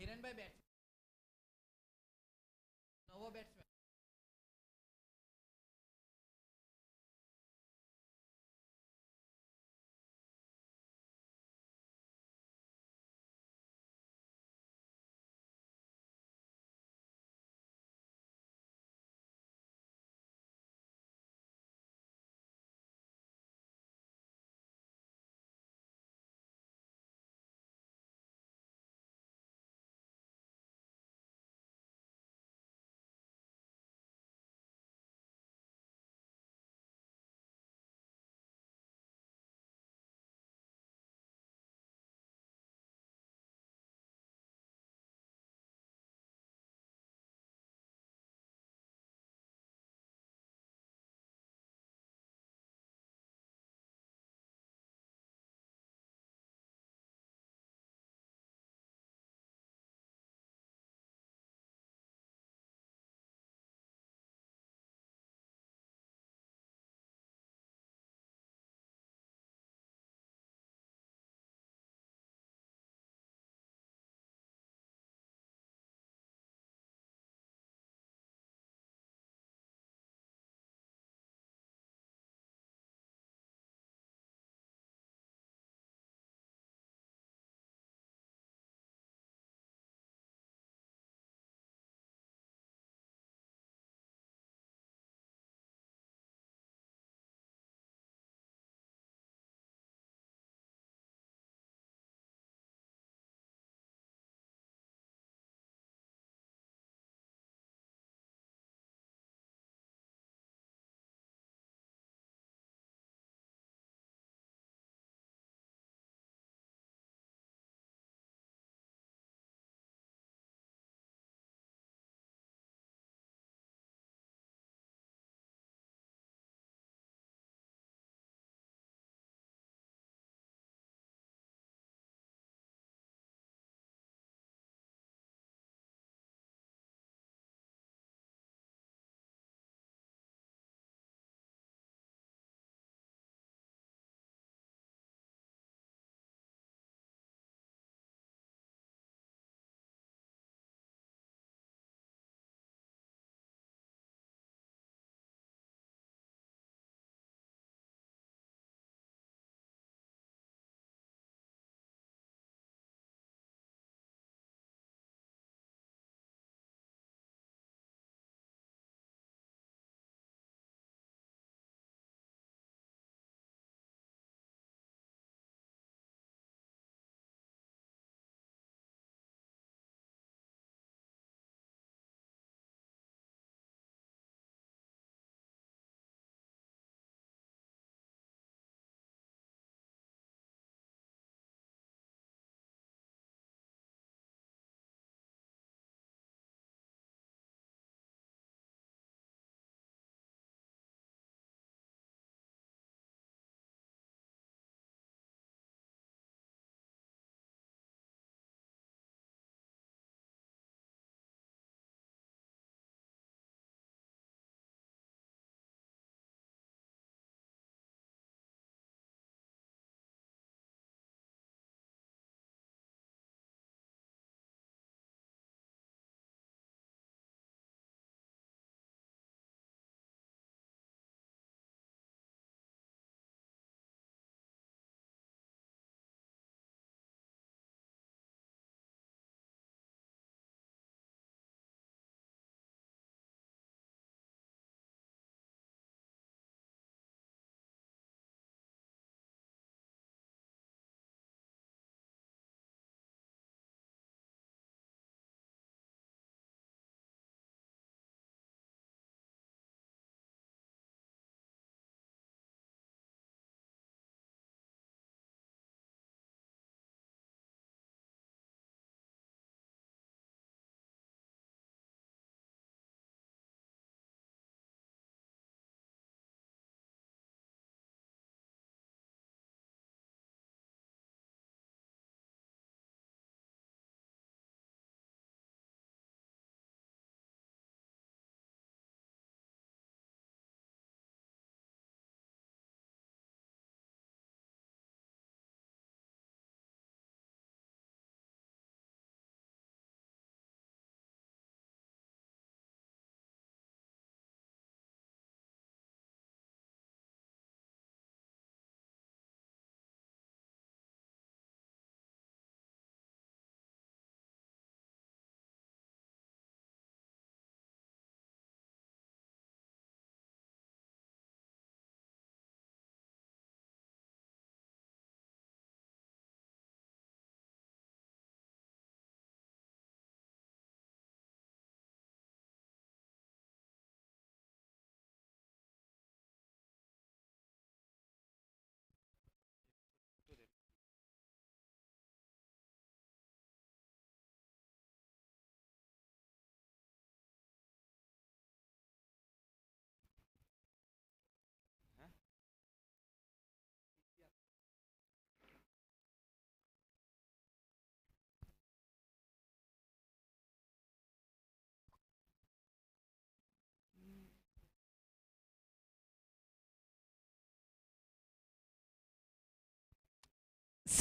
हिरणભાઈ બેટ્સ નવો batsman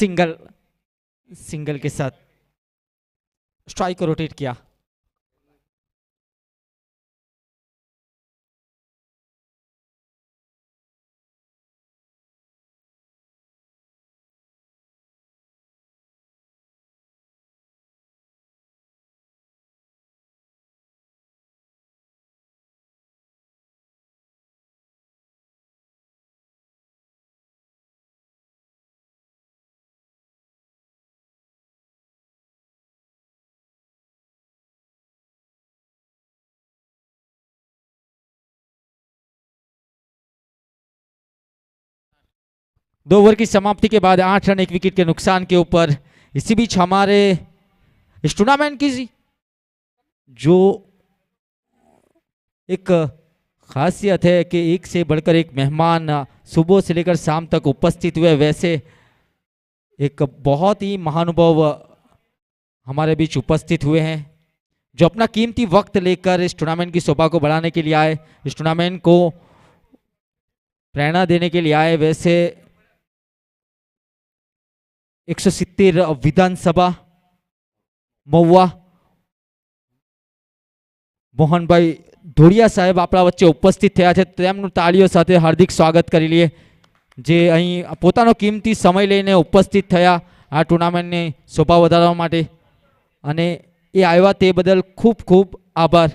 single single के साथ स्ट्राइक को रोटेट किया। दो ओवर की समाप्ति के बाद 8 रन 1 विकेट के नुकसान के ऊपर। इसी बीच हमारे इस टूर्नामेंट की जो एक खासियत है कि एक से बढ़कर एक मेहमान सुबह से लेकर शाम तक उपस्थित हुए, वैसे एक बहुत ही महानुभाव हमारे बीच उपस्थित हुए हैं जो अपना कीमती वक्त लेकर इस टूर्नामेंट की शोभा को बढ़ाने के लिए आए, इस टूर्नामेंट को प्रेरणा देने के लिए आए। वैसे 170 विधानसभा महुआ મોહનભાઈ ધોળિયા સાહેબ આપણા વચ્ચે ઉપસ્થિત થયા છે, તેમનું તાળીઓ સાથે હાર્દિક સ્વાગત કરી લઈએ, જે અહીં પોતાનો કિંમતી સમય લઈને ઉપસ્થિત થયા આ ટુર્નામેન્ટને શોભા વધારવા માટે, અને એ આવ્યા તે બદલ ખૂબ ખૂબ આભાર।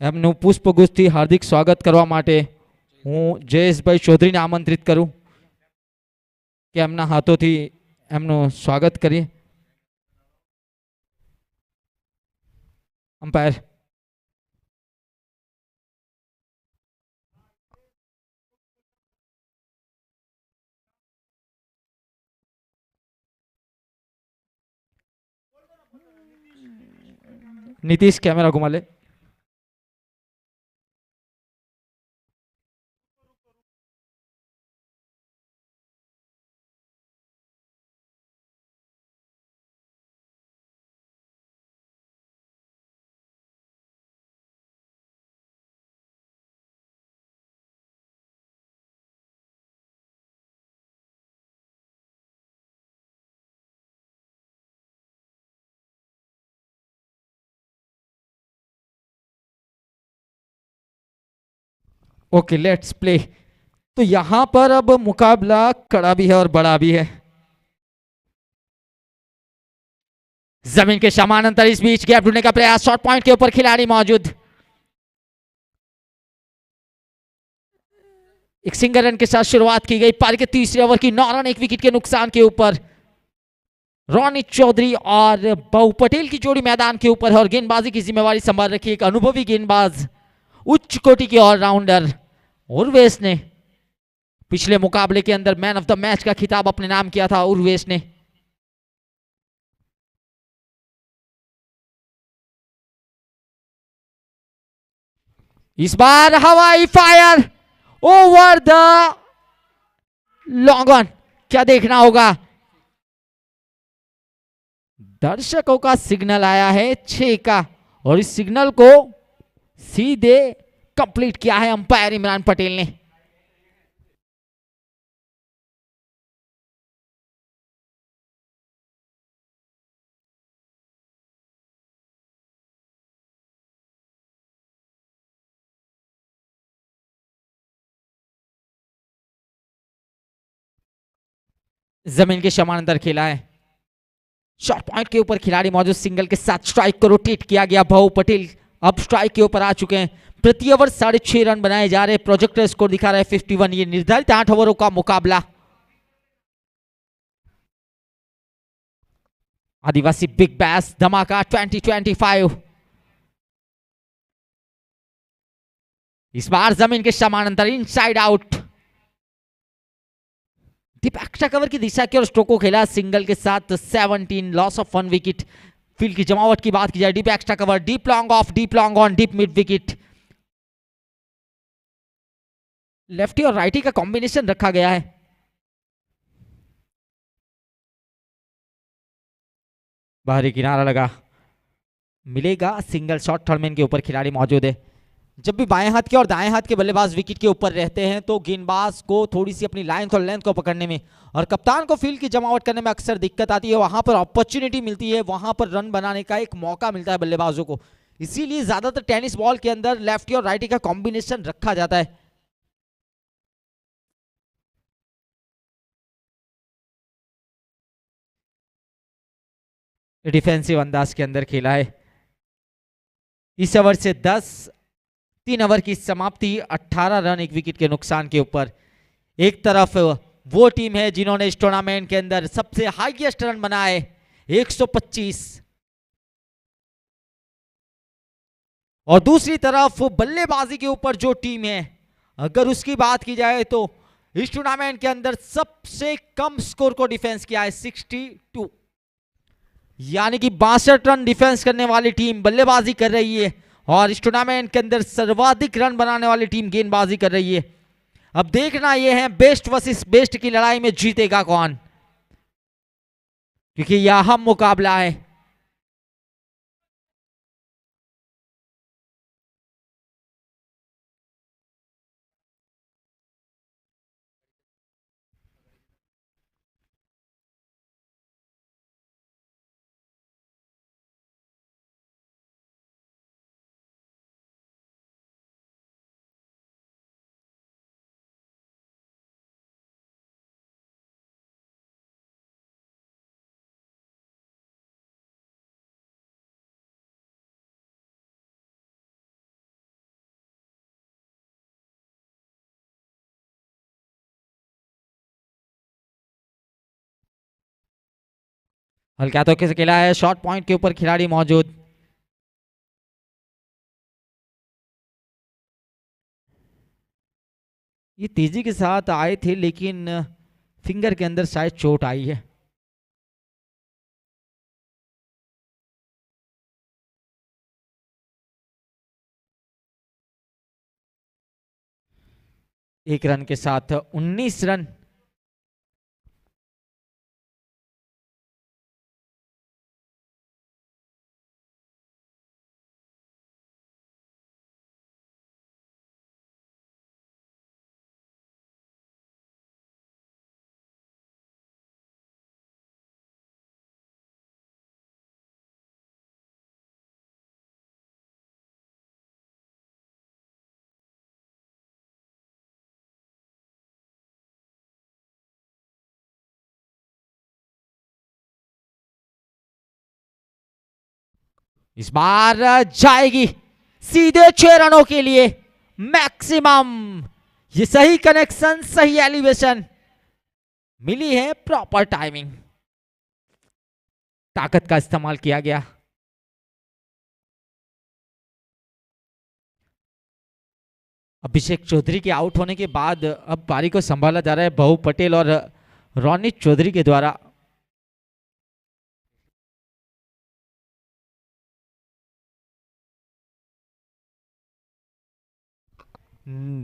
એમનું પુષ્પગુચ્છથી હાર્દિક સ્વાગત કરવા માટે હું જયેશભાઈ ચૌધરીને આમંત્રિત કરું કે એમના હાથોથી એમનું સ્વાગત કરીએ। अंपायर नीतीश कैमरा घुमा ले। Okay let's play. तो यहां पर अब मुकाबला कड़ा भी है और बड़ा भी है। जमीन के समानांतर इस बीच गैप ढूंढने का प्रयास, शॉर्ट पॉइंट के ऊपर खिलाड़ी मौजूद। एक सिंगल रन के साथ शुरुआत की गई पारी के तीसरे ओवर की। 9 रन 1 विकेट के नुकसान के ऊपर रोनित चौधरी और बहु पटेल की जोड़ी मैदान के ऊपर है और गेंदबाजी की जिम्मेवारी संभाल रखी एक अनुभवी गेंदबाज, उच्च कोटि के ऑलराउंडर उर्वेश ने। पिछले मुकाबले के अंदर मैन ऑफ द मैच का खिताब अपने नाम किया था उर्वेश ने। इस बार हवाई fire over the long on, क्या देखना होगा। दर्शकों का सिग्नल आया है 6 का और इस सिग्नल को सीधे कंप्लीट किया है अंपायर इमरान पटेल ने। जमीन के समानांतर खेला है, शॉर्ट पॉइंट के ऊपर खिलाड़ी मौजूद, सिंगल के साथ स्ट्राइक को रोटेट किया गया। बहु पटेल अब स्ट्राइक के ऊपर आ चुके हैं। प्रति ओवर 6.5 रन बनाए जा रहे, प्रोजेक्टर स्कोर दिखा रहा है 51। ये निर्धारित 8 ओवरों का मुकाबला। आदिवासी बिग बैश धमाका 2025। इस बार जमीन के समानांतर inside out, deep extra cover की दिशा की और स्ट्रोक को खेला सिंगल के साथ 17, लॉस ऑफ 1 विकेट। फील्ड की जमावट की बात की जाए, deep extra cover, deep long off, deep long on, deep mid wicket. Lefty और राइटी का कॉम्बिनेशन रखा गया है। बाहरी किनारा लगा, मिलेगा सिंगल शॉट। थर्डमैन के ऊपर खिलाड़ी मौजूद है, जब भी बाएं हाथ के और दाएं हाथ के बल्लेबाज विकेट के ऊपर रहते हैं तो गेंदबाज को थोड़ी सी अपनी लाइन और लेंथ को पकड़ने में और कप्तान को फील्ड की जमावट करने में अक्सर दिक्कत आती है। वहां पर अपॉर्चुनिटी मिलती है, वहां पर रन बनाने का एक मौका मिलता है बल्लेबाजों को। इसीलिए ज्यादातर टेनिस बॉल के अंदर लेफ्टी और राइटी का कॉम्बिनेशन रखा जाता है। डिफेंसिव अंदाज के अंदर खेला है। इस ओवर से 3 ओवर की समाप्ति, 18 रन एक विकेट के नुकसान के ऊपर। एक तरफ वो टीम है जिन्होंने इस टूर्नामेंट के अंदर सबसे हाईएस्ट रन बनाए 125, और दूसरी तरफ बल्लेबाजी के ऊपर जो टीम है, अगर उसकी बात की जाए तो इस टूर्नामेंट के अंदर सबसे कम स्कोर को डिफेंस किया है 62, यानी कि 62 रन डिफेंस करने वाली टीम बल्लेबाजी कर रही है और इस टूर्नामेंट के अंदर सर्वाधिक रन बनाने वाली टीम गेंदबाजी कर रही है। अब देखना यह है बेस्ट वर्सेस बेस्ट की लड़ाई में जीतेगा कौन, क्योंकि यह अहम मुकाबला है। हल्के हाथों से खेला है, शॉर्ट पॉइंट के ऊपर खिलाड़ी मौजूद। ये तेजी के साथ आए थे लेकिन फिंगर के अंदर शायद चोट आई है। एक रन के साथ 19 रन। इस बार जाएगी सीधे 6 रनों के लिए मैक्सिमम। ये सही कनेक्शन, सही एलिवेशन मिली है, प्रॉपर टाइमिंग, ताकत का इस्तेमाल किया गया। अभिषेक चौधरी के आउट होने के बाद अब पारी को संभाला जा रहा है बहु पटेल और रोनित चौधरी के द्वारा।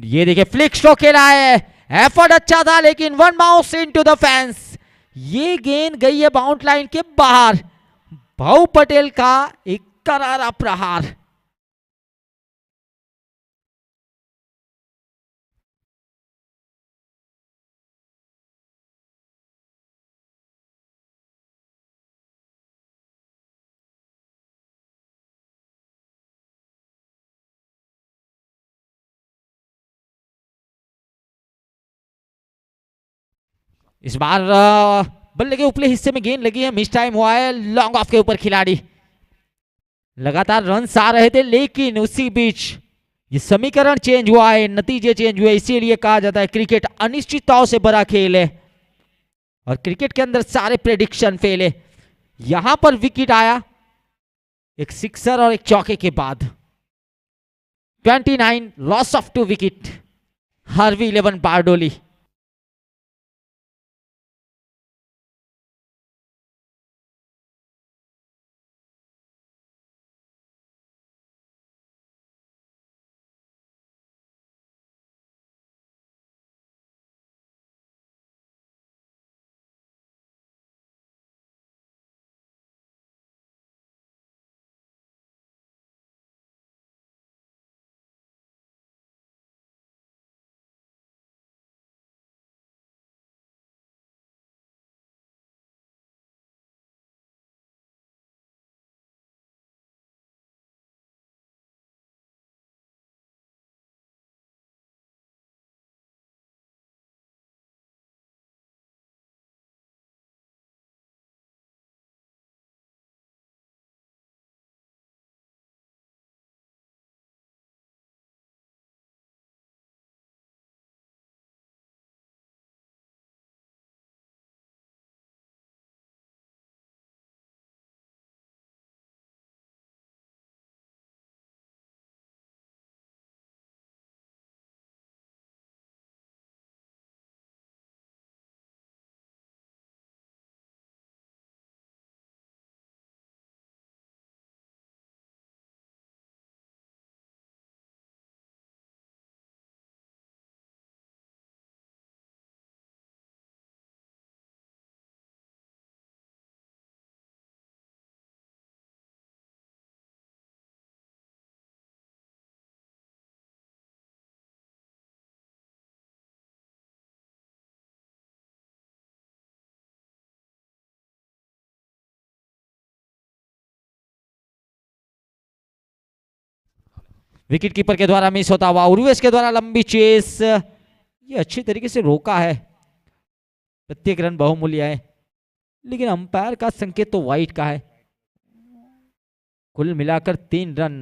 ये देखिए फ्लिक स्ट्रोक खेला है, एफर्ट अच्छा था लेकिन one bounce into the fence. ये गेंद गई है बाउंड लाइन के बाहर। भाऊ पटेल का एक करारा प्रहार। इस बार बल्ले के उपले हिस्से में गेंद लगी है, मिस टाइम हुआ है, लॉन्ग ऑफ के ऊपर खिलाड़ी। लगातार रन आ रहे थे लेकिन उसी बीच ये समीकरण चेंज हुआ है, नतीजे चेंज हुए। इसीलिए कहा जाता है क्रिकेट अनिश्चितताओं से भरा खेल है और क्रिकेट के अंदर सारे प्रेडिक्शन फेल है। यहां पर विकेट आया एक सिक्सर और एक चौके के बाद। 29 loss of 2 wicket, Harvey 11 Bardoli. Wicket keeper के द्वारा मिस होता हुआ, उर्वेश के द्वारा लंबी चेस, ये अच्छी तरीके से रोका है, प्रत्येक रन बहुमूल्य है, लेकिन अंपायर का संकेत तो वाइड का है। कुल मिलाकर 3 रन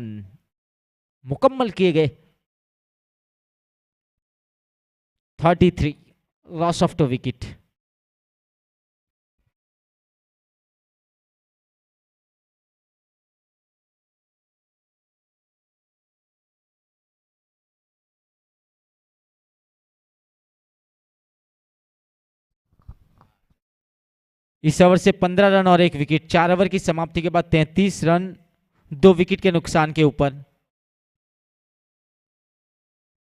मुकम्मल किए गए। 33 लॉस ऑफ द विकेट। इस ओवर से 15 रन और 1 विकेट। 4 ओवर की समाप्ति के बाद 33 रन 2 विकेट के नुकसान के ऊपर।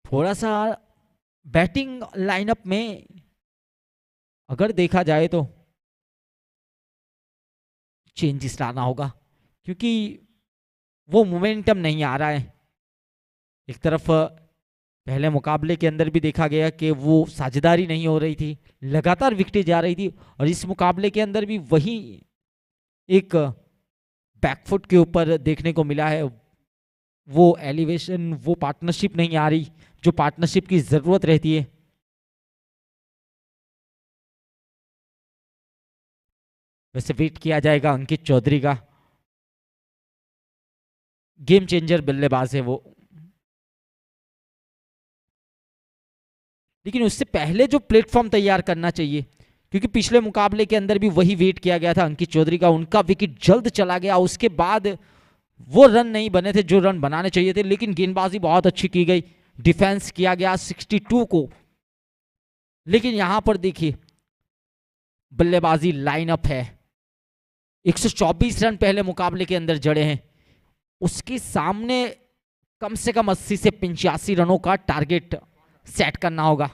थोड़ा सा बैटिंग लाइनअप में अगर देखा जाए तो चेंजेस लाना होगा, क्योंकि वो मोमेंटम नहीं आ रहा है। एक तरफ पहले मुकाबले के अंदर भी देखा गया कि वो साझेदारी नहीं हो रही थी, लगातार विकेटें जा रही थी, और इस मुकाबले के अंदर भी वही एक बैकफुट के ऊपर देखने को मिला है। वो एलिवेशन, वो पार्टनरशिप नहीं आ रही जो पार्टनरशिप की जरूरत रहती है। वैसे वेट किया जाएगा अंकित चौधरी का, गेम चेंजर बल्लेबाज है वो, लेकिन उससे पहले जो प्लेटफॉर्म तैयार करना चाहिए, क्योंकि पिछले मुकाबले के अंदर भी वही वेट किया गया था अंकित चौधरी का, उनका विकेट जल्द चला गया, उसके बाद वो रन नहीं बने थे जो रन बनाने चाहिए थे, लेकिन गेंदबाजी बहुत अच्छी की गई, डिफेंस किया गया 62 को। लेकिन यहां पर देखिए बल्लेबाजी लाइनअप है, 124 रन पहले मुकाबले के अंदर जड़े हैं, उसके सामने कम से कम 80 से 85 रनों का टारगेट सेट करना होगा।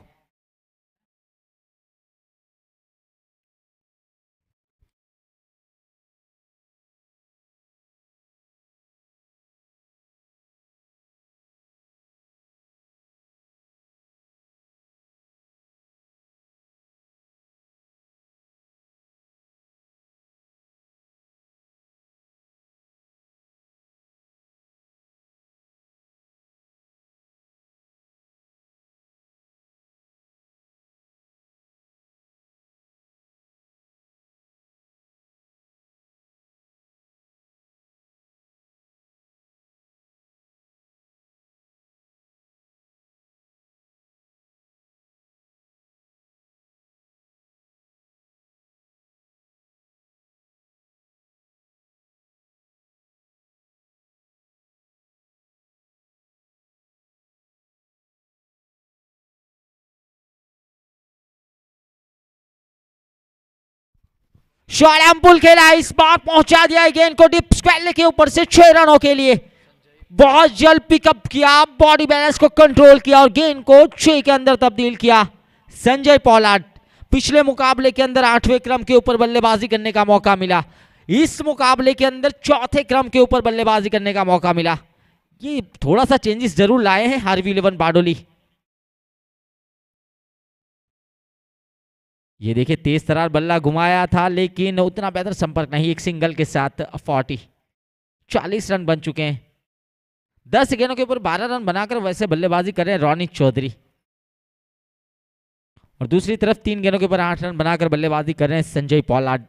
शॉर्ट पुल खेला, इस बार पहुंचा दिया गेंद को डीप स्क्वायर के ऊपर से 6 रनों के लिए। बहुत जल्द पिकअप किया, बॉडी बैलेंस को कंट्रोल किया और गेंद को 6 के अंदर तब्दील किया। संजय पोलार्ड, पिछले मुकाबले के अंदर 8वें क्रम के ऊपर बल्लेबाजी करने का मौका मिला, इस मुकाबले के अंदर 4थे क्रम के ऊपर बल्लेबाजी करने का मौका मिला। ये थोड़ा सा चेंजेस जरूर लाए हैं RV11 बारडोली। ये देखिए तेज तरार बल्ला घुमाया था, लेकिन उतना बेहतर संपर्क नहीं, एक सिंगल के साथ 40 रन बन चुके हैं। 10 गेंदों के ऊपर 12 रन बनाकर वैसे बल्लेबाजी कर रहे हैं रोनित चौधरी, और दूसरी तरफ 3 गेंदों के ऊपर 8 रन बनाकर बल्लेबाजी कर रहे हैं संजय पोलार्ड।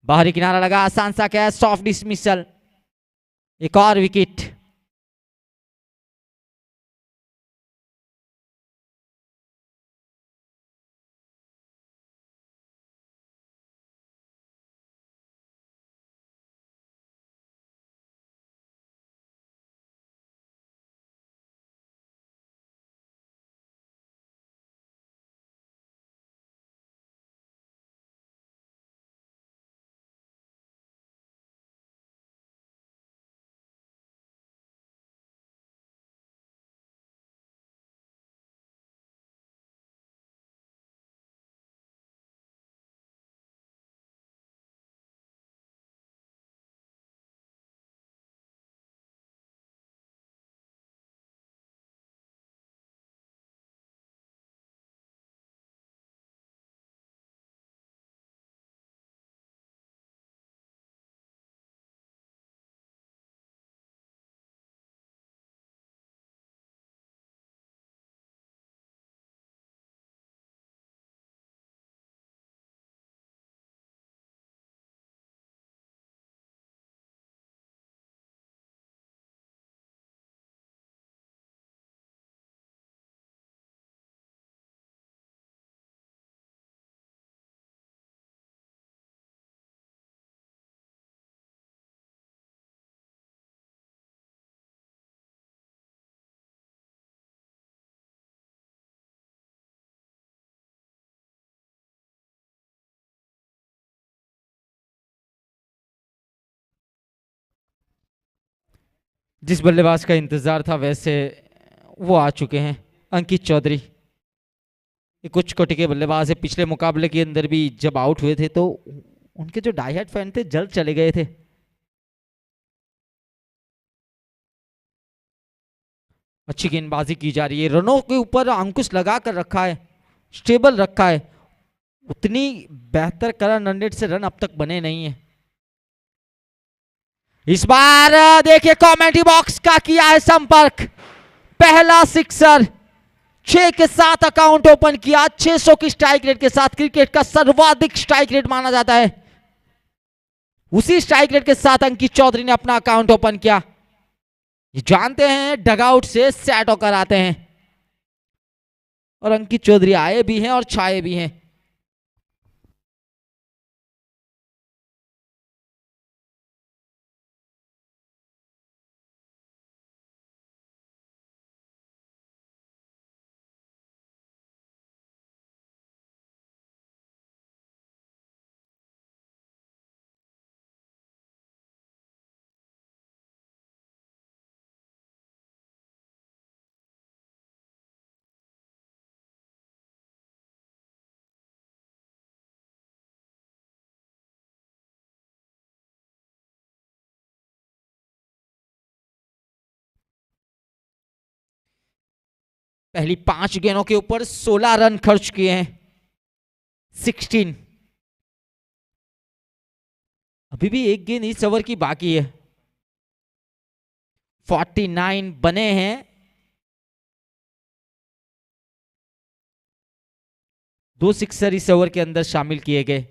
बाहरी किनारा लगा, आसान सा कैच, सॉफ्ट डिसमिसल, एक और विकेट। जिस बल्लेबाज का इंतजार था वैसे वो आ चुके हैं, अंकित चौधरी। ये कुछ कोटि के बल्लेबाज है, पिछले मुकाबले के अंदर भी जब आउट हुए थे तो उनके जो डाईहार्ड फैन थे जल्द चले गए थे। अच्छी गेंदबाजी की जा रही है, रनों के ऊपर अंकुश लगा कर रखा है, स्टेबल रखा है। उतनी बेहतर करंट रन रेट से रन अब तक बने नहीं है। इस बार देखिए कमेंट्री बॉक्स का किया है संपर्क, पहला सिक्सर, 6 के साथ अकाउंट ओपन किया, 600 की स्ट्राइक रेट के साथ, क्रिकेट का सर्वाधिक स्ट्राइक रेट माना जाता है। उसी स्ट्राइक रेट के साथ अंकित चौधरी ने अपना अकाउंट ओपन किया। ये जानते हैं डगआउट से सेट होकर आते हैं और अंकित चौधरी आए भी हैं और छाए भी हैं। पहली 5 गेंदों के ऊपर 16 रन खर्च किए हैं, 16। अभी भी एक गेंद इस ओवर की बाकी है, 49 बने हैं। दो सिक्सर इस ओवर के अंदर शामिल किए गए।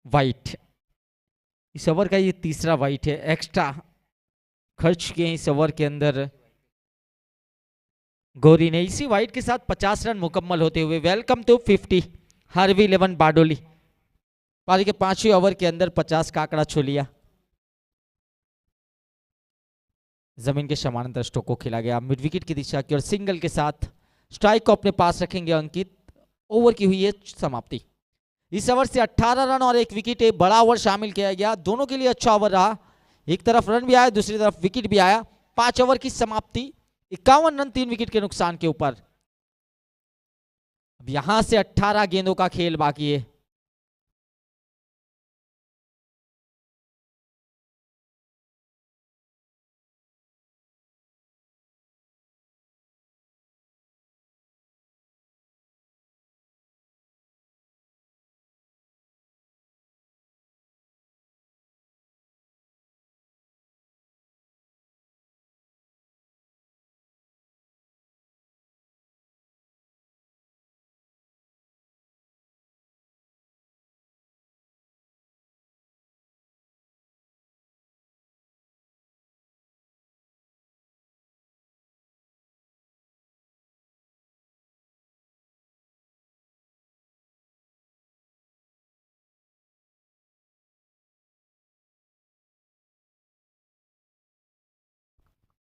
वाइट, इस ओवर का ये तीसरा वाइट है, एक्स्ट्रा खर्च किए इस ओवर के अंदर गौरी ने। इसी वाइट के साथ 50 रन मुकम्मल होते हुए वेलकम टू 50 हार्वी 11 बारडोली। पारी के 5वें ओवर के अंदर 50 का आंकड़ा छू लिया। जमीन के समानांतर स्ट्रोक को खेला गया मिड विकेट की दिशा की और सिंगल के साथ स्ट्राइक को अपने पास रखेंगे अंकित। ओवर की हुई है समाप्ति। इस ओवर से 18 रन और 1 विकेट, एक बड़ा ओवर शामिल किया गया। दोनों के लिए अच्छा ओवर रहा, एक तरफ रन भी आया, दूसरी तरफ विकेट भी आया। 5 ओवर की समाप्ति, 51 रन 3 विकेट के नुकसान के ऊपर। अब यहां से 18 गेंदों का खेल बाकी है।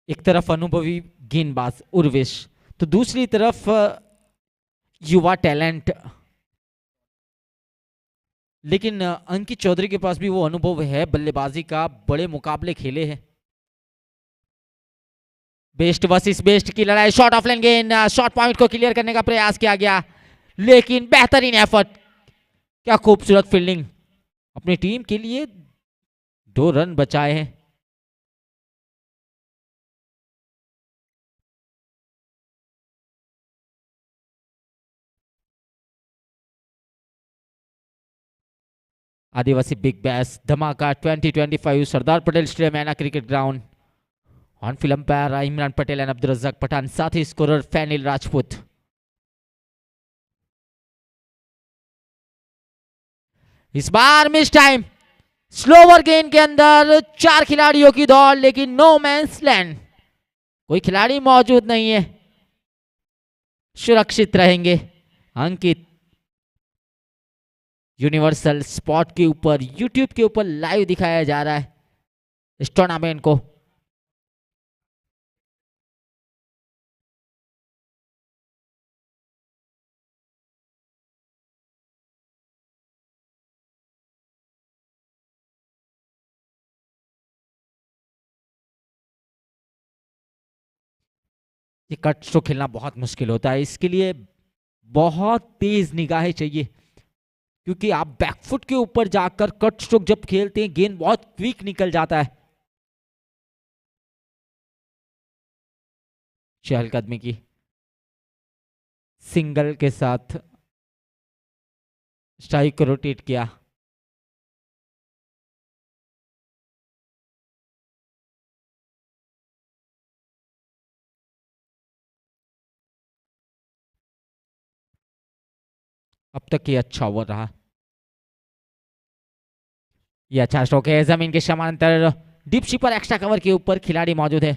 एक तरफ अनुभवी गेंदबाज उर्वेश, तो दूसरी तरफ युवा टैलेंट। लेकिन अंकित चौधरी के पास भी वो अनुभव है बल्लेबाजी का, बड़े मुकाबले खेले हैं। बेस्ट वर्सेस बेस्ट की लड़ाई, शॉट ऑफ लाइन गेंद, शॉट पॉइंट को क्लियर करने का प्रयास किया गया, लेकिन बेहतरीन एफर्ट, क्या खूबसूरत फील्डिंग। अपनी टीम के लिए 2 रन बचाए हैं। आदिवासी बिग बैश धमाका 2025 Sardar Patel stadium Ena cricket ground. On field pair Imran Patel and Abdul Razak Pathan, साथ ही स्कोरर फैनिल राजपूत। इस बार मिस टाइम, स्लोवर गेंद के अंदर 4 खिलाड़ियों की दौड़, लेकिन नो मैंस लैंड, कोई खिलाड़ी मौजूद नहीं है, सुरक्षित रहेंगे अंकित। यूनिवर्सल स्पॉट के ऊपर यूट्यूब के ऊपर लाइव दिखाया जा रहा है इस टूर्नामेंट को। ये कट स्ट्रोक खेलना बहुत मुश्किल होता है, इसके लिए बहुत तेज निगाहें चाहिए, क्योंकि आप बैकफुट के ऊपर जाकर कट स्ट्रोक जब खेलते हैं गेंद बहुत क्विक निकल जाता है। चहलकदमी की सिंगल के साथ स्ट्राइक को रोटेट किया। अब तक ये अच्छा ओवर रहा। ये अच्छा स्ट्रोक है, जमीन के समांतर डीप शिपर एक्स्ट्रा कवर के ऊपर खिलाड़ी मौजूद है।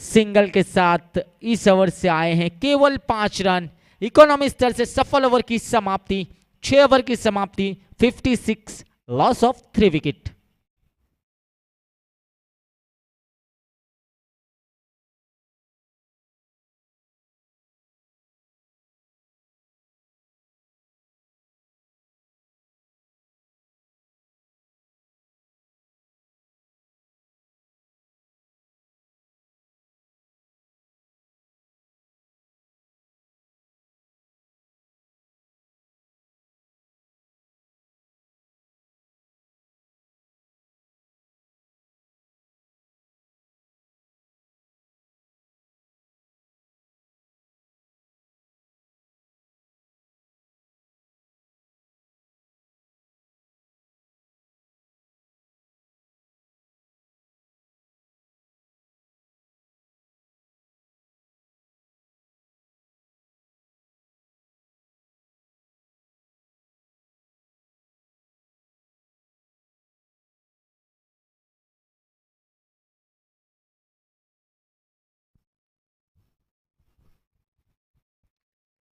सिंगल के साथ इस ओवर से आए हैं केवल 5 रन। इकोनॉमी स्तर से सफल ओवर की समाप्ति, 6 ओवर की समाप्ति, 56, लॉस ऑफ 3 विकेट।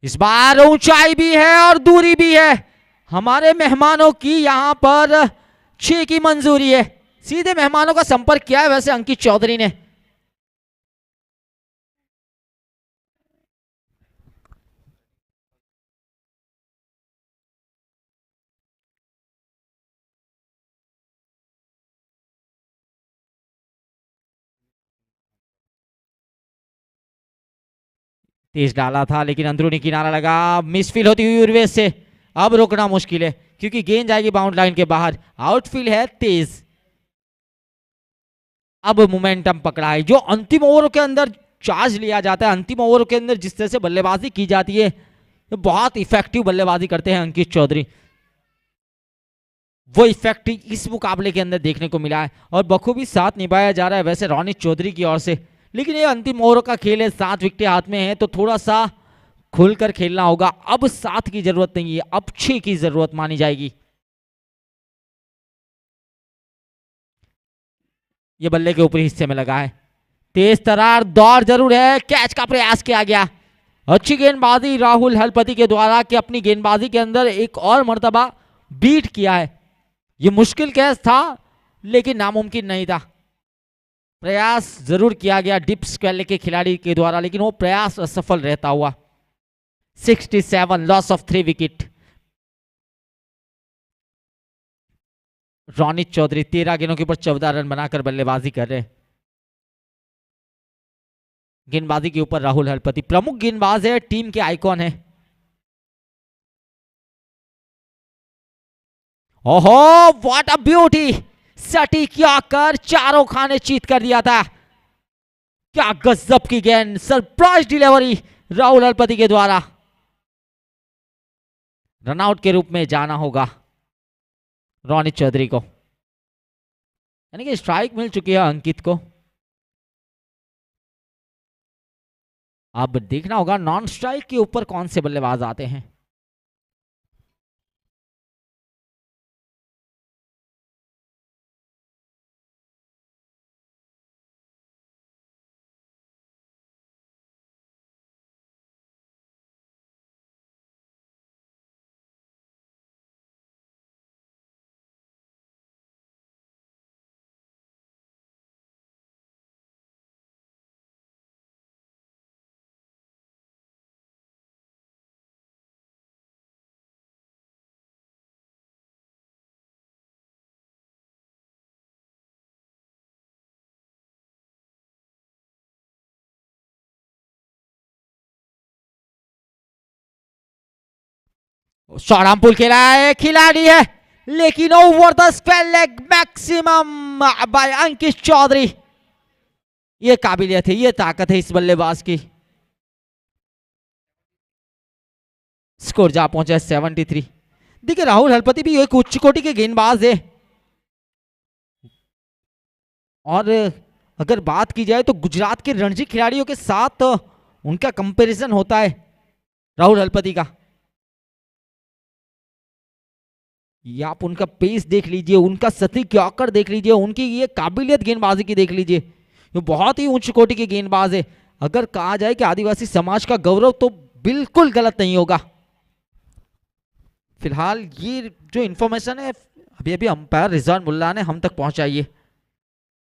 इस बार ऊंचाई भी है और दूरी भी है। हमारे मेहमानों की यहां पर 6 की मंजूरी है। सीधे मेहमानों का संपर्क किया है वैसे अंकित चौधरी ने। तेज डाला था लेकिन अंदरूनी किनारा लगा, मिसफील होती हुई उर्वेश से। अब रोकना मुश्किल है क्योंकि गेंद जाएगी बाउंड लाइन के बाहर। आउटफील्ड है तेज। अब मोमेंटम पकड़ा है। जो अंतिम ओवर के अंदर चार्ज लिया जाता है, अंतिम ओवर के अंदर जिस तरह से बल्लेबाजी की जाती है, तो बहुत इफेक्टिव बल्लेबाजी करते हैं अंकित चौधरी। वो इफेक्ट इस मुकाबले के अंदर देखने को मिला है और बखूबी साथ निभाया जा रहा है वैसे रोनित चौधरी की ओर से। लेकिन ये अंतिम ओवर का खेल है, 7 विकेटें हाथ में है, तो थोड़ा सा खुलकर खेलना होगा। अब 7 की जरूरत नहीं है, अब 6 की जरूरत मानी जाएगी। ये बल्ले के ऊपरी हिस्से में लगा है, तेज तरार दौड़ जरूर है, कैच का प्रयास किया गया। अच्छी गेंदबाजी राहुल हलपति के द्वारा कि अपनी गेंदबाजी के अंदर एक और मर्तबा बीट किया है। ये मुश्किल कैच था लेकिन नामुमकिन नहीं था। प्रयास जरूर किया गया डिप स्क्वेल के खिलाड़ी के द्वारा, लेकिन वो प्रयास असफल रहता हुआ। 67, loss of 3 wicket. Ronit Chaudhary 13 गेंदों के ऊपर 14 रन बनाकर बल्लेबाजी कर रहे हैं। गेंदबाजी के ऊपर राहुल हलपति प्रमुख गेंदबाज है, टीम के आइकॉन है। ओहो व्हाट अ ब्यूटी, सटीक आकर चारों खाने चीत कर दिया था। क्या गजब की गेंद, सरप्राइज डिलीवरी राहुल हलपति के द्वारा। रनआउट के रूप में जाना होगा रोनित चौधरी को, यानी कि स्ट्राइक मिल चुकी है अंकित को। अब देखना होगा नॉन स्ट्राइक के ऊपर कौन से बल्लेबाज आते हैं। शॉर्ट खेला है, खिलाड़ी है लेकिन over the square leg maximum by Ankit Chaudhary. ये काबिलियत है, ये ताकत है इस बल्लेबाज की। स्कोर जा पहुंचा है 73। देखिए राहुल हरपति भी एक उच्च कोटि के गेंदबाज है, और अगर बात की जाए तो गुजरात के रणजी खिलाड़ियों के साथ उनका कंपैरिजन होता है राहुल हरपति का। ये आप उनका पेस देख लीजिए, उनका सटीक यॉर्कर देख लीजिए, उनकी ये काबिलियत गेंदबाजी की देख लीजिए, ये बहुत ही उच्च कोटि के गेंदबाज है। अगर कहा जाए कि आदिवासी समाज का गौरव, तो बिल्कुल गलत नहीं होगा। फिलहाल ये जो इंफॉर्मेशन है अभी अभी अंपायर रिजवान मुल्ला ने हम तक पहुंचाई है।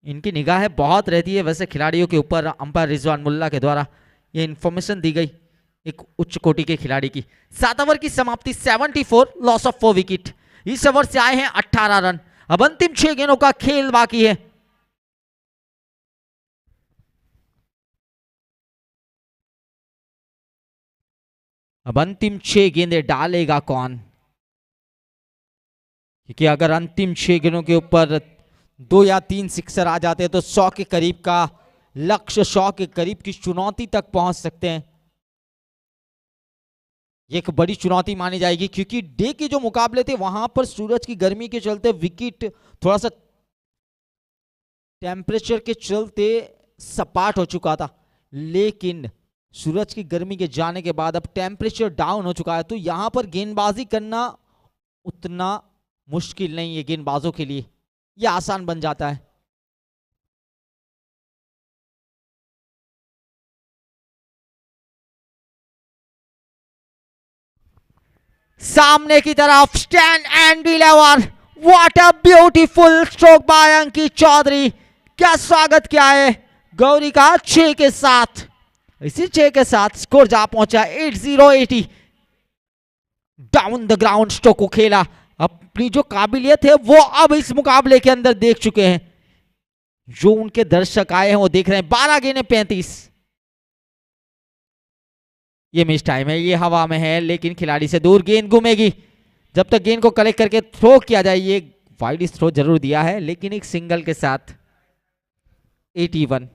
इनकी निगाहें बहुत रहती है वैसे खिलाड़ियों के ऊपर, अंपायर रिजवान मुल्ला के द्वारा ये इंफॉर्मेशन दी गई एक उच्च कोटि के खिलाड़ी की। 7 ओवर की समाप्ति 74, लॉस ऑफ 4 विकेट। इस ओवर से आए हैं 18 रन। अब अंतिम 6 गेंदों का खेल बाकी है। अब अंतिम 6 गेंदें डालेगा कौन, क्योंकि अगर अंतिम 6 गेंदों के ऊपर 2 या 3 सिक्सर आ जाते हैं तो 100 के करीब का लक्ष्य, 100 के करीब की चुनौती तक पहुंच सकते हैं। एक बड़ी चुनौती मानी जाएगी, क्योंकि डे के जो मुकाबले थे वहां पर सूरज की गर्मी के चलते विकेट थोड़ा सा टेम्परेचर के चलते सपाट हो चुका था, लेकिन सूरज की गर्मी के जाने के बाद अब टेम्परेचर डाउन हो चुका है, तो यहां पर गेंदबाजी करना उतना मुश्किल नहीं है गेंदबाजों के लिए, यह आसान बन जाता है। सामने की तरफ stand and deliver, what a beautiful stroke by Ankit Chaudhary. क्या स्वागत किया है गौरी का 6 के साथ। इसी 6 के साथ स्कोर जा पहुंचा 80-80। डाउन द ग्राउंड स्ट्रोक को खेला, अपनी जो काबिलियत है वो अब इस मुकाबले के अंदर देख चुके हैं, जो उनके दर्शक आए हैं वो देख रहे हैं। 12 गेंदें 35। ये मिस टाइम है, ये हवा में है लेकिन खिलाड़ी से दूर, गेंद घूमेगी। जब तक गेंद को कलेक्ट करके थ्रो किया जाए, ये वाइड थ्रो जरूर दिया है लेकिन एक सिंगल के साथ 81।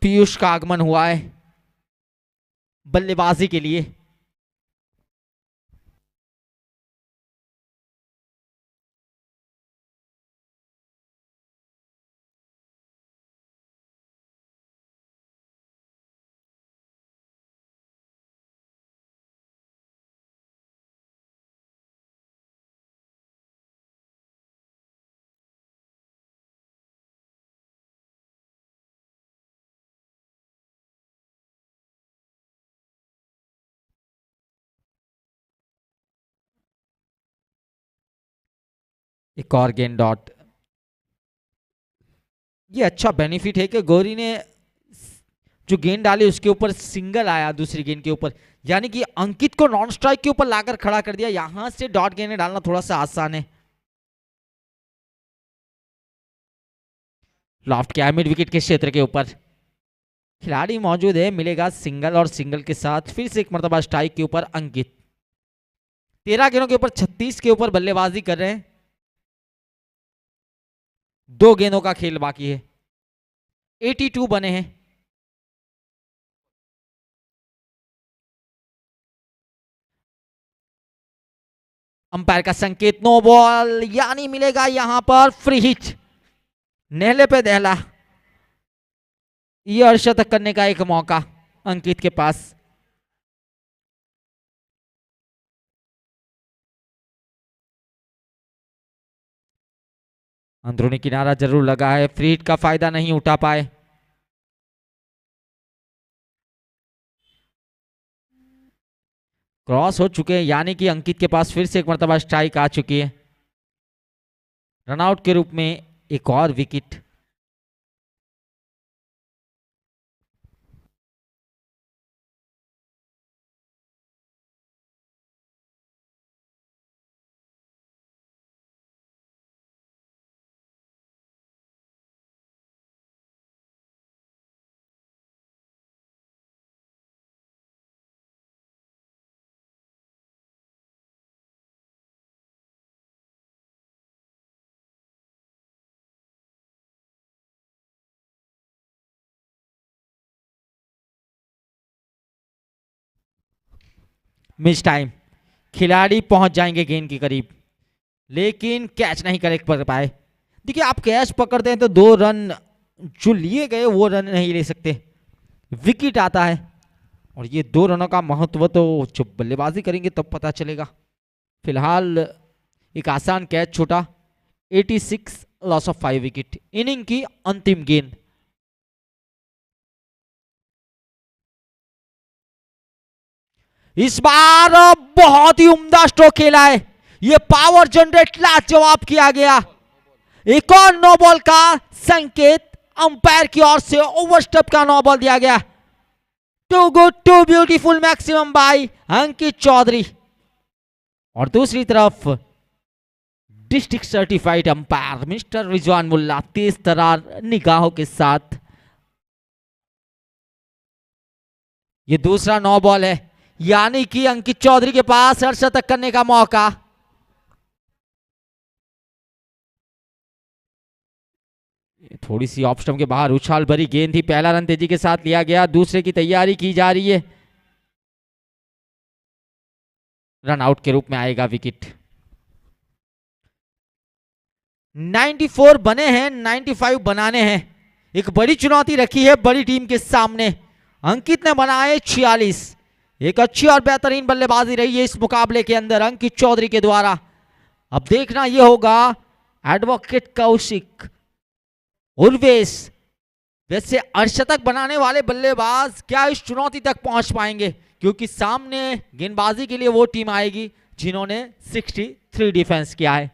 पीयूष का आगमन हुआ है बल्लेबाजी के लिए। एक और गेंद डॉट। ये अच्छा बेनिफिट है कि गौरी ने जो गेंद डाली उसके ऊपर सिंगल आया दूसरी गेंद के ऊपर, यानी कि अंकित को नॉन स्ट्राइक के ऊपर लाकर खड़ा कर दिया। यहां से डॉट गेंद डालना थोड़ा सा आसान है। लॉफ्ट किया मिड विकेट के क्षेत्र के ऊपर, खिलाड़ी मौजूद है, मिलेगा सिंगल, और सिंगल के साथ फिर से एक मरतबा स्ट्राइक के ऊपर अंकित। 13 गेंदों के ऊपर 36 के ऊपर बल्लेबाजी कर रहे हैं। 2 गेंदों का खेल बाकी है, 82 बने हैं। अंपायर का संकेत नो बॉल, यानी मिलेगा यहां पर फ्री हिट। नेहले पे दहला, ये अर्शतक करने का एक मौका अंकित के पास। अंदरूनी किनारा जरूर लगा है, फ्री हिट का फायदा नहीं उठा पाए। क्रॉस हो चुके हैं, यानी कि अंकित के पास फिर से एक मरतबा स्ट्राइक आ चुकी है। रनआउट के रूप में एक और विकेट। मिस टाइम, खिलाड़ी पहुंच जाएंगे गेंद के करीब लेकिन कैच नहीं कर पाए। देखिए आप कैच पकड़ते हैं तो 2 रन जो लिए गए वो रन नहीं ले सकते, विकेट आता है। और ये 2 रनों का महत्व तो जब बल्लेबाजी करेंगे तब पता चलेगा। फिलहाल एक आसान कैच छूटा, 86 लॉस ऑफ 5 विकेट, इनिंग की अंतिम गेंद। इस बार बहुत ही उम्दा स्ट्रोक खेला है, ये पावर जनरेट लाजवाब किया गया। एक और नो बॉल का संकेत अंपायर की ओर से, ओवरस्टेप का नो बॉल दिया गया। Too good too beautiful maximum by Ankit Chaudhary. और दूसरी तरफ district certified umpire mister Rizwan Mulla तेज तरार निगाहों के साथ। ये दूसरा नो बॉल है, यानी कि अंकित चौधरी के पास अर्धशतक करने का मौका। थोड़ी सी ऑफ स्टंप के बाहर उछाल भरी गेंद थी, पहला रन तेजी के साथ लिया गया, दूसरे की तैयारी की जा रही है। रन आउट के रूप में आएगा विकेट। 94 बने हैं, 95 बनाने हैं, एक बड़ी चुनौती रखी है बड़ी टीम के सामने। अंकित ने बनाए 46, एक अच्छी और बेहतरीन बल्लेबाजी रही है इस मुकाबले के अंदर अंकित चौधरी के द्वारा। अब देखना यह होगा एडवोकेट कौशिक उर्वेश वैसे अर्धशतक बनाने वाले बल्लेबाज क्या इस चुनौती तक पहुंच पाएंगे, क्योंकि सामने गेंदबाजी के लिए वो टीम आएगी जिन्होंने 63 डिफेंस किया है।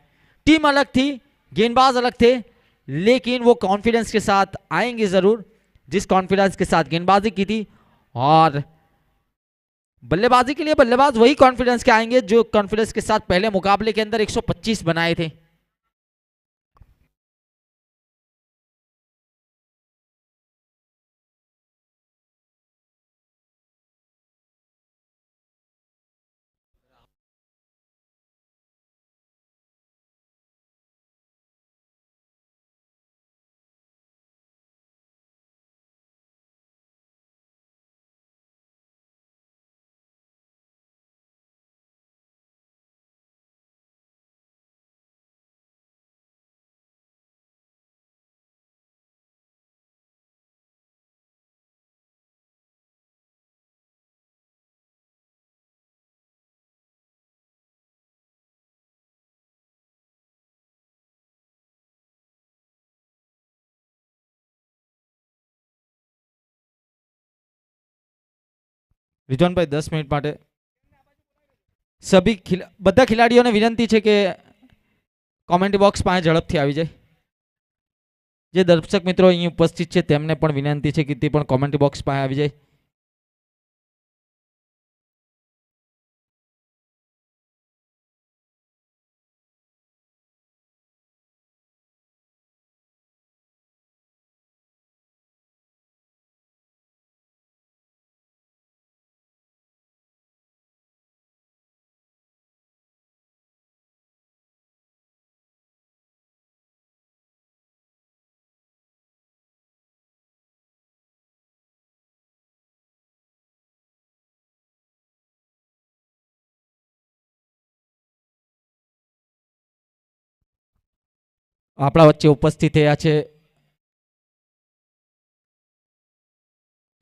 टीम अलग थी, गेंदबाज अलग थे, लेकिन वो कॉन्फिडेंस के साथ आएंगे जरूर जिस कॉन्फिडेंस के साथ गेंदबाजी की थी। और बल्लेबाजी के लिए बल्लेबाज वही कॉन्फिडेंस के आएंगे जो कॉन्फिडेंस के साथ पहले मुकाबले के अंदर 125 बनाए थे। વિજ્વાનભાઈ 10 મિનિટ માટે સભી બધા ખેલાડીઓને વિનંતી છે કે કોમેન્ટ બોક્સ પાસે ઝડપથી આવી જાય। જે દર્શક મિત્રો અહીં ઉપસ્થિત છે તેમને પણ વિનંતી છે કે તે પણ કોમેન્ટ બોક્સ પાસે આવી જાય। આપણા વચ્ચે ઉપસ્થિત થયા છે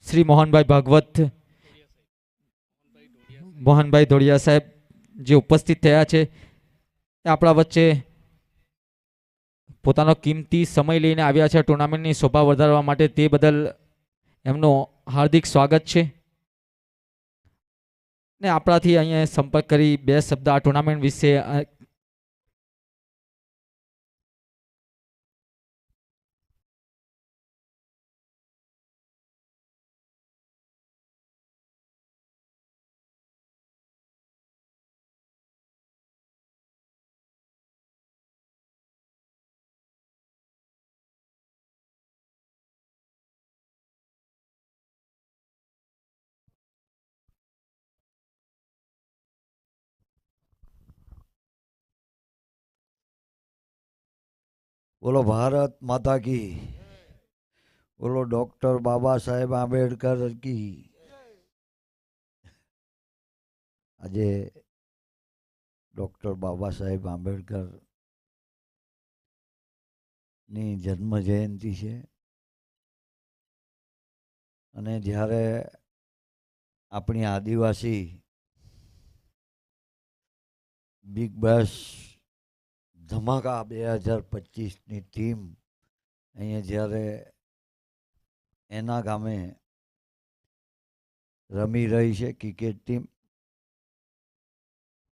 શ્રી મોહનભાઈ ભાગવત, મોહનભાઈ ધોળિયા સાહેબ જે ઉપસ્થિત થયા છે આપણા વચ્ચે પોતાનો કિંમતી સમય લઈને આવ્યા છે ટુર્નામેન્ટની શોભા વધારવા માટે, તે બદલ એમનું હાર્દિક સ્વાગત છે। ને આપણાથી અહીંયા સંપર્ક કરી 2 શબ્દ આ ટુર્નામેન્ટ વિશે बोलो भारत माता की, बोलो डॉक्टर बाबा साहेब आंबेडकर की। આજે ડૉક્ટર બાબા સાહેબ આંબેડકરની જન્મ જયંતિ છે અને જ્યારે આપણી આદિવાસી બિગ બેશ ધમાકા 2025ની ટીમ અહીંયા જ્યારે એના ગામે રમી રહી છે ક્રિકેટ ટીમ,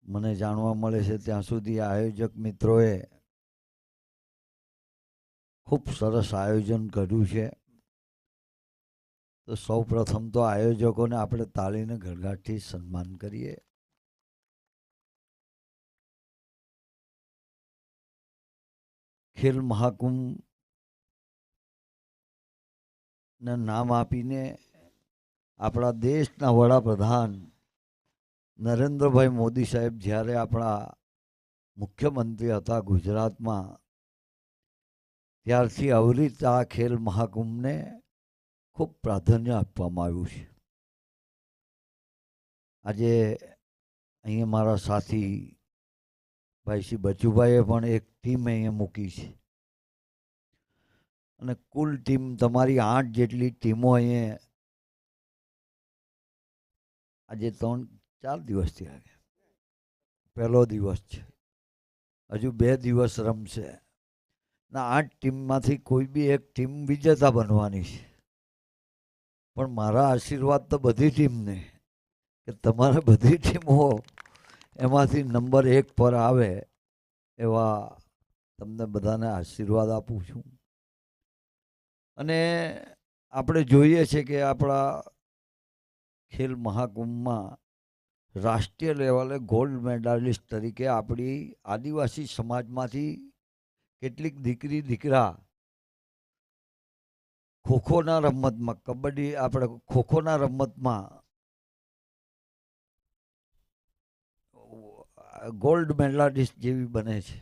મને જાણવા મળે છે ત્યાં સુધી આયોજક મિત્રોએ ખૂબ સરસ આયોજન કર્યું છે. તો સૌ પ્રથમ તો આયોજકોને આપણે તાળીને ગળગાટથી સન્માન કરીએ. ખેલ મહાકુંભ ને નામ આપીને આપણા દેશના વડાપ્રધાન નરેન્દ્રભાઈ મોદી સાહેબ જ્યારે આપણા મુખ્યમંત્રી હતા ગુજરાતમાં, ત્યારથી અવિરત આ ખેલ મહાકુંભને ખૂબ પ્રાધાન્ય આપવામાં આવ્યું છે. આજે અહીંયા મારા સાથી ભાઈ શ્રી બચુભાઈએ પણ એક ટીમ અહીંયા મૂકી છે અને કુલ ટીમ તમારી 8 જેટલી ટીમો અહીંયા આજે 3-4 દિવસથી આવે. પહેલો દિવસ છે, હજુ 2 દિવસ રમશે ના 8 ટીમમાંથી કોઈ બી એક ટીમ વિજેતા બનવાની છે. પણ મારા આશીર્વાદ તો બધી ટીમને કે તમારે બધી ટીમો એમાંથી નંબર 1 પર આવે એવા તમને બધાને આશીર્વાદ આપું છું. અને આપણે જોઈએ છે કે આપણા ખેલ મહાકુંભમાં રાષ્ટ્રીય લેવલે ગોલ્ડ મેડાલિસ્ટ તરીકે આપણી આદિવાસી સમાજમાંથી કેટલીક દીકરી દીકરા ખોખોના રમતમાં, કબડ્ડી આપણે ખોખોના રમતમાં ગોલ્ડ મેડાલિસ્ટ જેવી બને છે.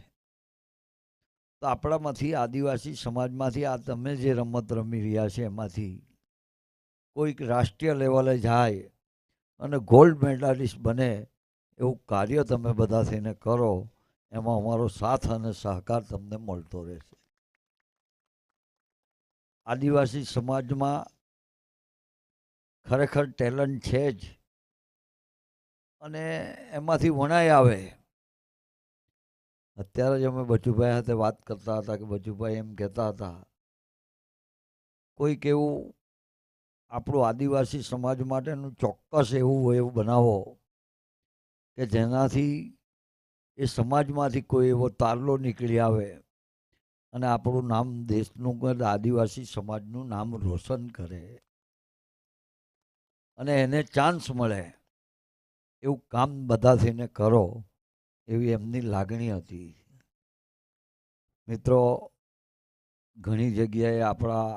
તો આપણામાંથી આદિવાસી સમાજમાંથી આ તમે જે રમત રમી રહ્યા છે એમાંથી કોઈક રાષ્ટ્રીય લેવલે જાય અને ગોલ્ડ મેડાલિસ્ટ બને એવું કાર્ય તમે બધા થઈને કરો, એમાં અમારો સાથ અને સહકાર તમને મળતો રહેશે. આદિવાસી સમાજમાં ખરેખર ટેલેન્ટ છે જ અને એમાંથી વણાઈ આવે. અત્યારે જ અમે બચુભાઈ સાથે વાત કરતા હતા કે બચુભાઈ એમ કહેતા હતા કોઈક એવું આપણું આદિવાસી સમાજ માટેનું ચોક્કસ એવું બનાવો કે જેનાથી એ સમાજમાંથી કોઈ એવો તારલો નીકળી આવે અને આપણું નામ દેશનું આદિવાસી સમાજનું નામ રોશન કરે અને એને ચાન્સ મળે એવું કામ બધા થઈને કરો એવી એમની લાગણી હતી. મિત્રો, ઘણી જગ્યાએ આપણા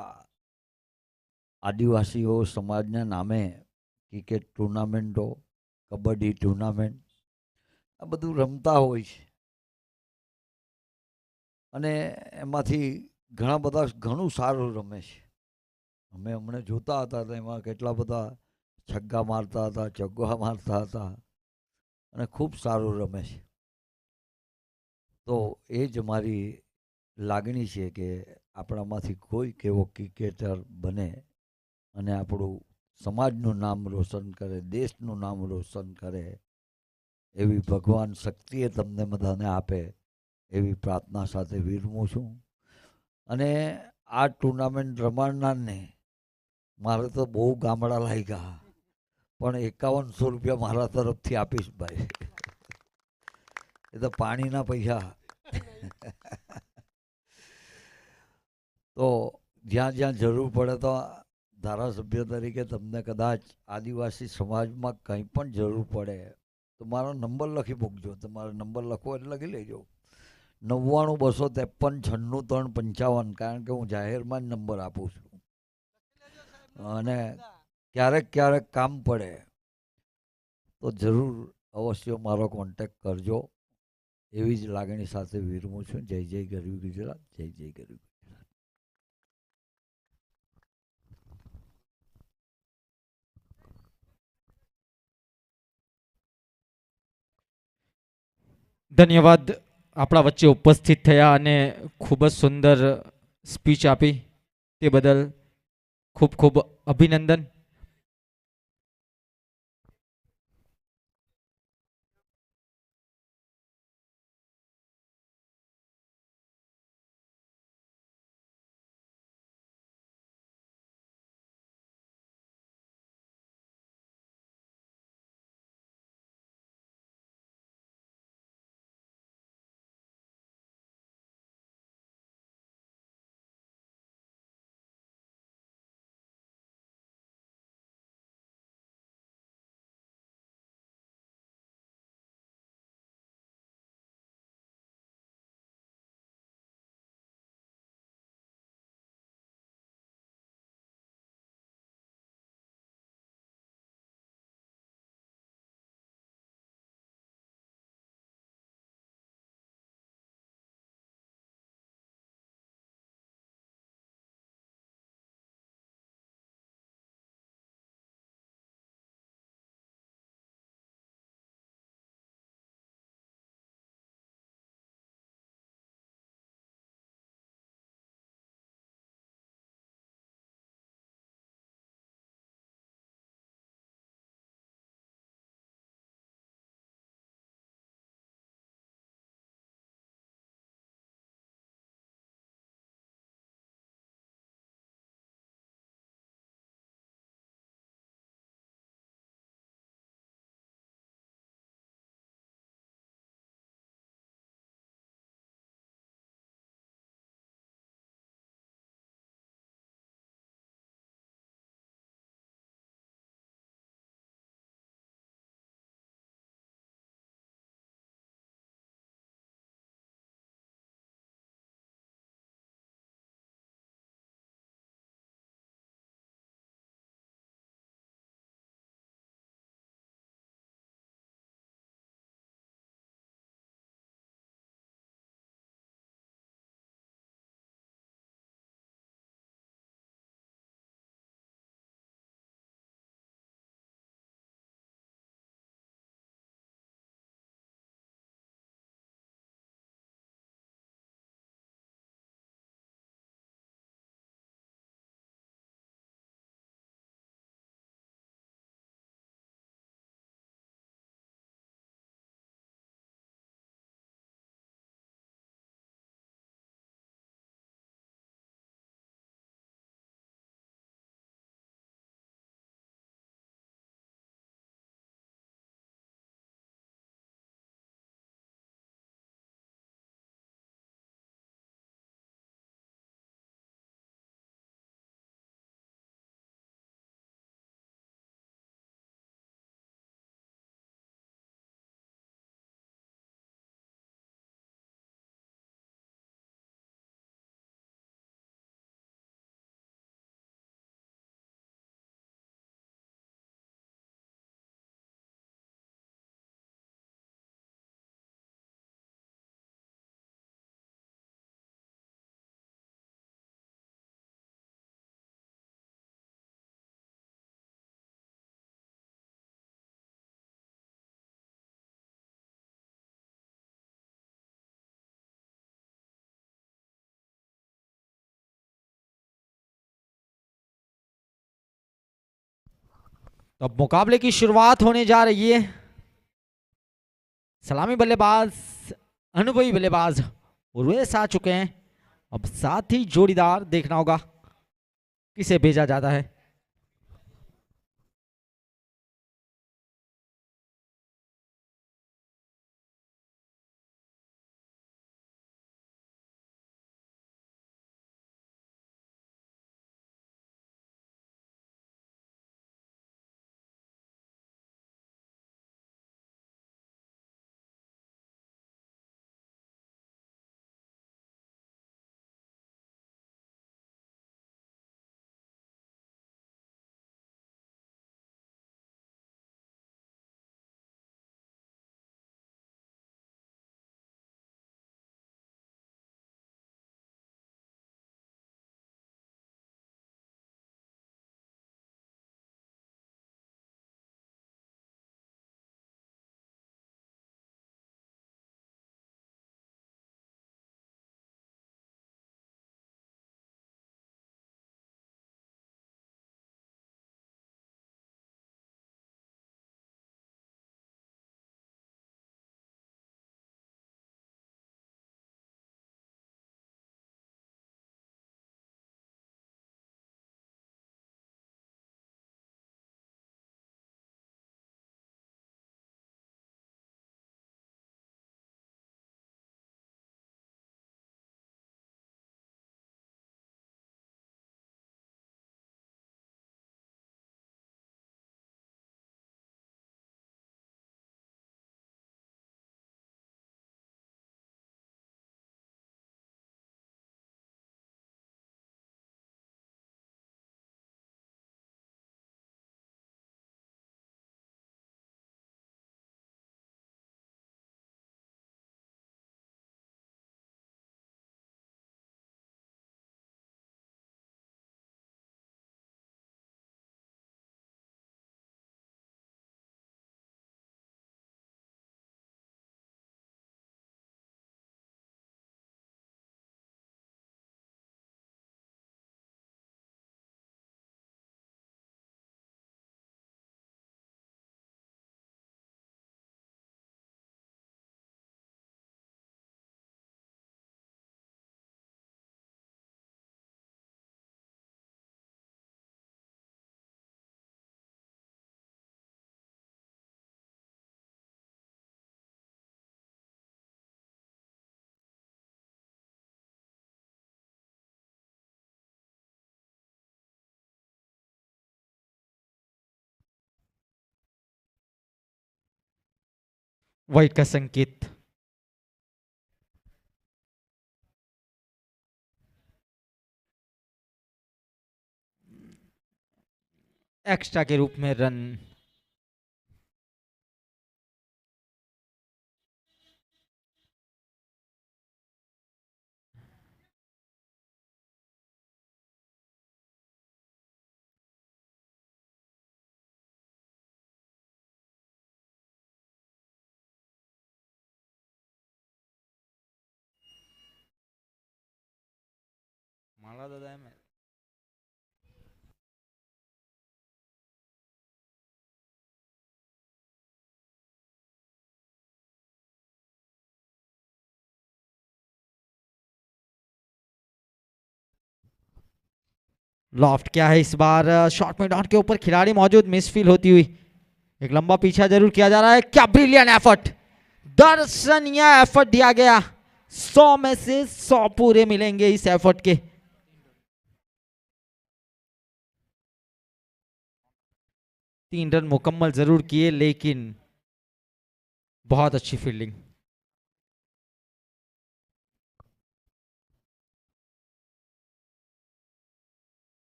આદિવાસીઓ સમાજના નામે ક્રિકેટ ટુર્નામેન્ટો, કબડ્ડી ટુર્નામેન્ટ આ બધું રમતા હોય છે અને એમાંથી ઘણું સારું રમે છે. અમે હમણાં જોતા હતા તો એમાં કેટલા બધા છગ્ગા મારતા હતા, ચોગ્ગા મારતા હતા અને ખૂબ સારું રમે છે. તો એ જ મારી લાગણી છે કે આપણામાંથી કોઈક એવો ક્રિકેટર બને અને આપણું સમાજનું નામ રોશન કરે, દેશનું નામ રોશન કરે એવી ભગવાન શક્તિએ તમને બધાને આપે એવી પ્રાર્થના સાથે વિરમું છું. અને આ ટુર્નામેન્ટ રમાડનારને મારે તો બહુ ગામડા લાગ્યા પણ 5100 રૂપિયા મારા તરફથી આપીશ ભાઈ. એ તો પાણીના પૈસા. તો જ્યાં જ્યાં જરૂર પડે તો ધારાસભ્ય તરીકે તમને કદાચ આદિવાસી સમાજમાં કંઈ પણ જરૂર પડે તો મારો નંબર લખી મૂકજો. તમારો નંબર લખો એટલે લખી લેજો 99-253-96-355, કારણ કે હું જાહેરમાં જ નંબર આપું છું અને ક્યારેક કામ પડે તો જરૂર અવશ્ય મારો કોન્ટેક્ટ કરજો. એવી જ લાગણી સાથે વિરમું છું. જય જય ગરવી ગુજરાત, જય જય ગરવી. ધન્યવાદ આપણા વચ્ચે ઉપસ્થિત થયા અને ખૂબ જ સુંદર સ્પીચ આપી તે બદલ ખૂબ ખૂબ અભિનંદન. तो अब मुकाबले की शुरुआत होने जा रही है. सलामी बल्लेबाज अनुभवी बल्लेबाज उर्वेश आ चुके हैं. अब साथ ही जोड़ीदार देखना होगा किसे भेजा जाता है. वाइट का संकेत। एक्स्ट्रा के रूप में रन। माला दादा है मैं। लॉफ्ट क्या है इस बार, शॉट में डॉट के ऊपर खिलाड़ी मौजूद, मिस फील होती हुई। एक लंबा पीछा जरूर किया जा रहा है। क्या ब्रिलियंट एफर्ट, दर्शनीय एफर्ट दिया गया। 100 में से 100 पूरे मिलेंगे इस एफर्ट के। तीन रन मुकम्मल जरूर किए, लेकिन बहुत अच्छी फील्डिंग।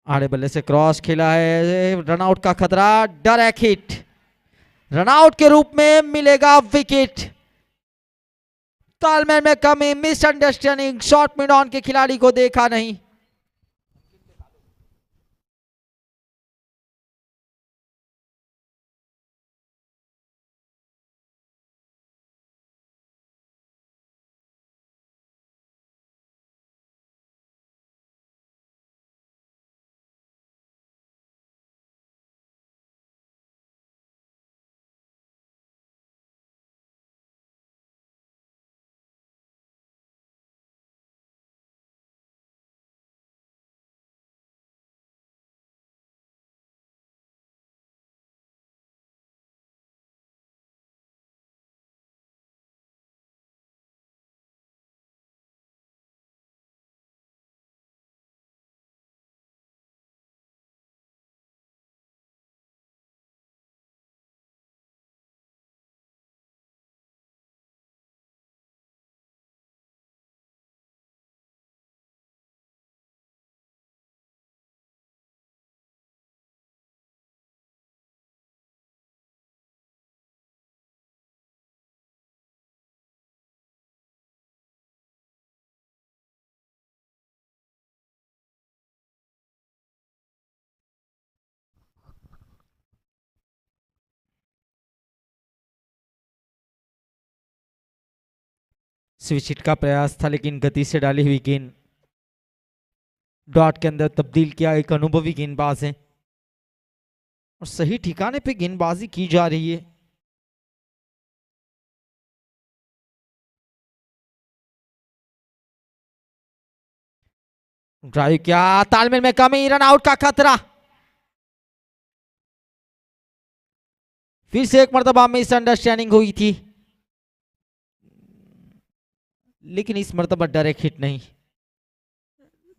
आड़े बल्ले से क्रॉस खेला है, रनआउट का खतरा, डायरेक्ट हिट। रनआउट के रूप में मिलेगा विकेट। तालमेल में कमी, मिसअंडरस्टैंडिंग, शॉट मिड ऑन के खिलाड़ी को देखा नहीं। स्विच हिट का प्रयास था, लेकिन गति से डाली हुई गेंद डॉट के अंदर तब्दील किया। एक अनुभवी गेंदबाज है और सही ठिकाने पे गेंदबाजी की जा रही है। ड्राइव किया, तालमेल में कमी, रन आउट का खतरा। फिर से एक मर्तबा मिसअंडरस्टैंडिंग हुई थी, लेकिन इस मर्तबा डायरेक्ट हिट नहीं।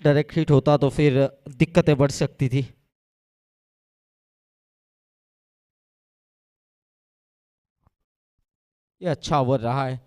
डायरेक्ट हिट होता तो फिर दिक्कतें बढ़ सकती थी। ये अच्छा ओवर रहा है।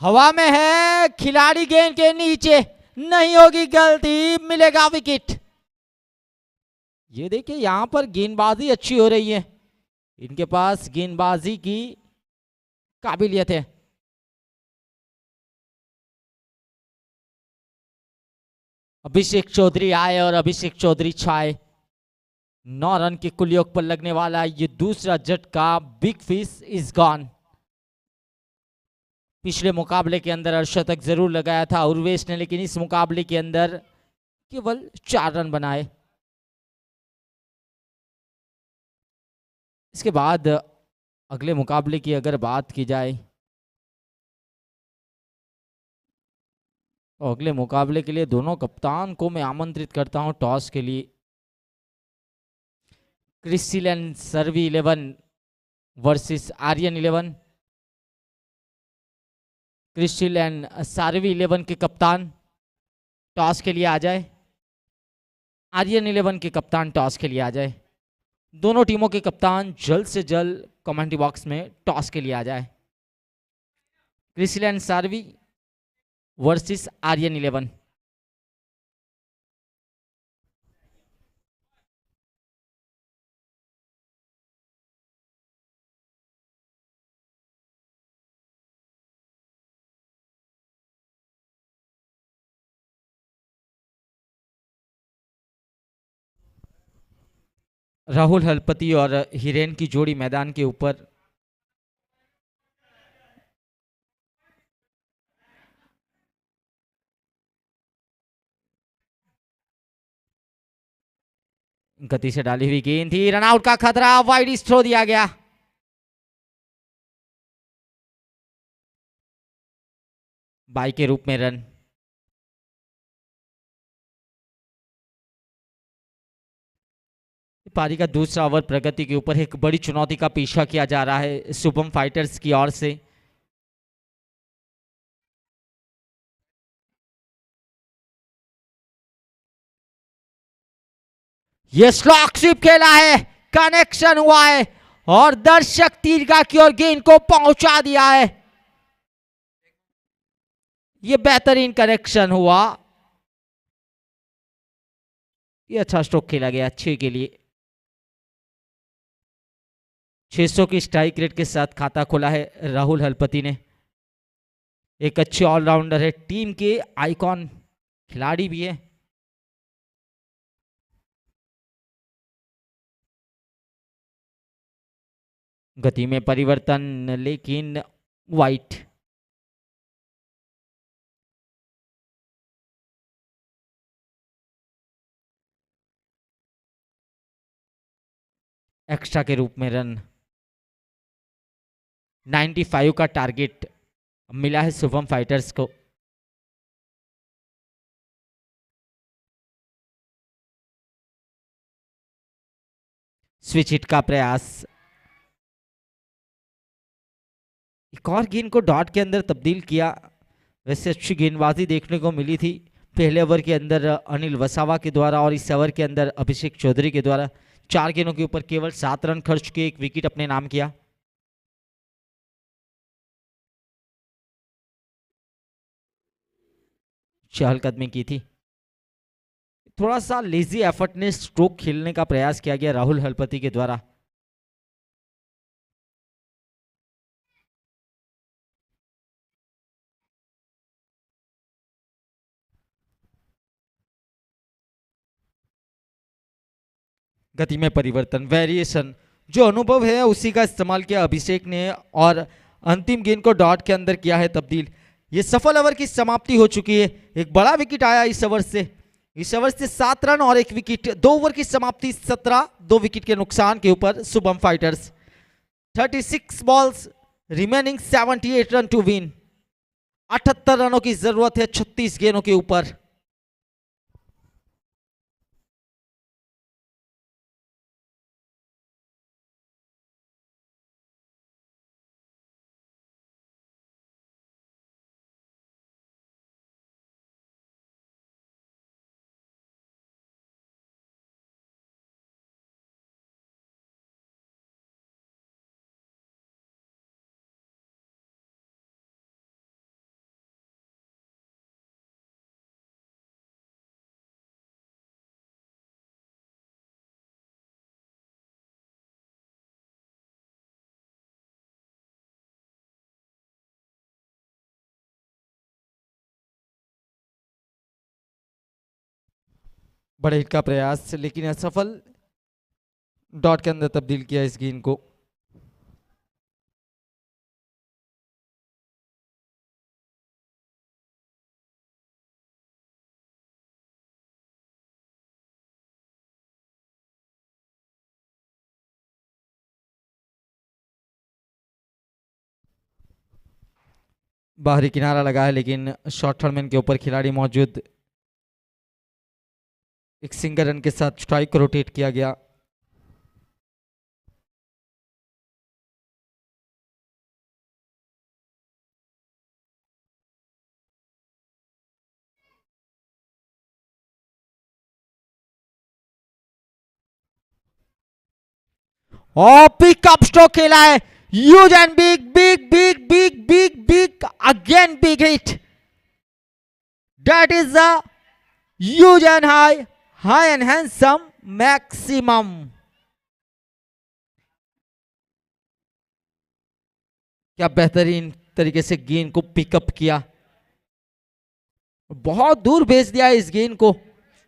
हवा में है, खिलाड़ी गेंद के नीचे, नहीं होगी गलती, मिलेगा विकेट। ये देखिए यहां पर गेंदबाजी अच्छी हो रही है, इनके पास गेंदबाजी की काबिलियत है। अभिषेक चौधरी आए और अभिषेक चौधरी छाए। 9 रन के कुल योग पर लगने वाला ये दूसरा झटका। Big fish is gone. पिछले मुकाबले के अंदर अर्धशतक जरूर लगाया था उर्वेश ने, लेकिन इस मुकाबले के अंदर केवल 4 रन बनाए। इसके बाद अगले मुकाबले की अगर बात की जाए तो अगले मुकाबले के लिए दोनों कप्तान को मैं आमंत्रित करता हूं टॉस के लिए। Christian Sarvi 11 versus Aryan 11। Christian Sarvi 11 के कप्तान टॉस के लिए आ जाए, आर्यन 11 के कप्तान टॉस के लिए आ जाए। दोनों टीमों के कप्तान जल्द से जल्द कमेंट्री बॉक्स में टॉस के लिए आ जाए। Christian Sarvi versus Aryan 11। राहुल हलपति और हिरेन की जोड़ी मैदान के ऊपर। गति से डाली हुई गेंद थी, रनआउट का खतरा, वाइड थ्रो दिया गया। बाई के रूप में रन। पारी का दूसरा ओवर प्रगति के ऊपर एक बड़ी चुनौती का पीछा किया जा रहा है शुभम फाइटर्स की ओर से। ये स्लॉक स्वीप खेला है, कनेक्शन हुआ है और दर्शक दीर्घा की ओर गेंद को पहुंचा दिया है। ये बेहतरीन कनेक्शन हुआ, ये अच्छा स्ट्रोक खेला गया 6 के लिए। 600 की स्ट्राइक रेट के साथ खाता खोला है राहुल हलपति ने। एक अच्छे ऑलराउंडर है, टीम के आइकॉन खिलाड़ी भी है। गति में परिवर्तन लेकिन वाइट। एक्स्ट्रा के रूप में रन। 95 का टारगेट मिला है शुभम फाइटर्स को। स्विच हिट का प्रयास। एक और गेंद को डॉट के अंदर तब्दील किया। वैसे अच्छी गेंदबाजी देखने को मिली थी पहले ओवर के अंदर अनिल वसावा के द्वारा, और इस ओवर के अंदर अभिषेक चौधरी के द्वारा। 4 गेंदों के ऊपर केवल 7 रन खर्च किए, एक विकेट अपने नाम किया। चहलकदमी की थी। थोड़ा सा लेजी एफर्ट ने स्ट्रोक खेलने का प्रयास किया गया राहुल हलपति के द्वारा। गति में परिवर्तन, वेरिएशन, जो अनुभव है उसी का इस्तेमाल किया अभिषेक ने और अंतिम गेंद को डॉट के अंदर किया है तब्दील। ये सफल ओवर की समाप्ति हो चुकी है। एक बड़ा विकेट आया इस ओवर से। इस ओवर से 7 रन और 1 विकेट। 2 ओवर की समाप्ति 17, 2 विकेट के नुकसान के ऊपर Shubham fighters. 36 balls remaining, 78 run to win. 78 रनों की जरूरत है 36 गेंदों के ऊपर। बड़े हिट का प्रयास लेकिन असफल, डॉट के अंदर तब्दील किया इस गेंद को। बाहरी किनारा लगा है लेकिन शॉर्ट थर्डमैन के ऊपर खिलाड़ी मौजूद। एक सिंगल रन के साथ स्ट्राइक को रोटेट किया गया। और पिकअप स्ट्रोक खेला है, huge and big big big big big big again big hit. That is the huge and high and handsome maximum. क्या बेहतरीन तरीके से गेंद को पिकअप किया, बहुत दूर भेज दिया इस गेंद को,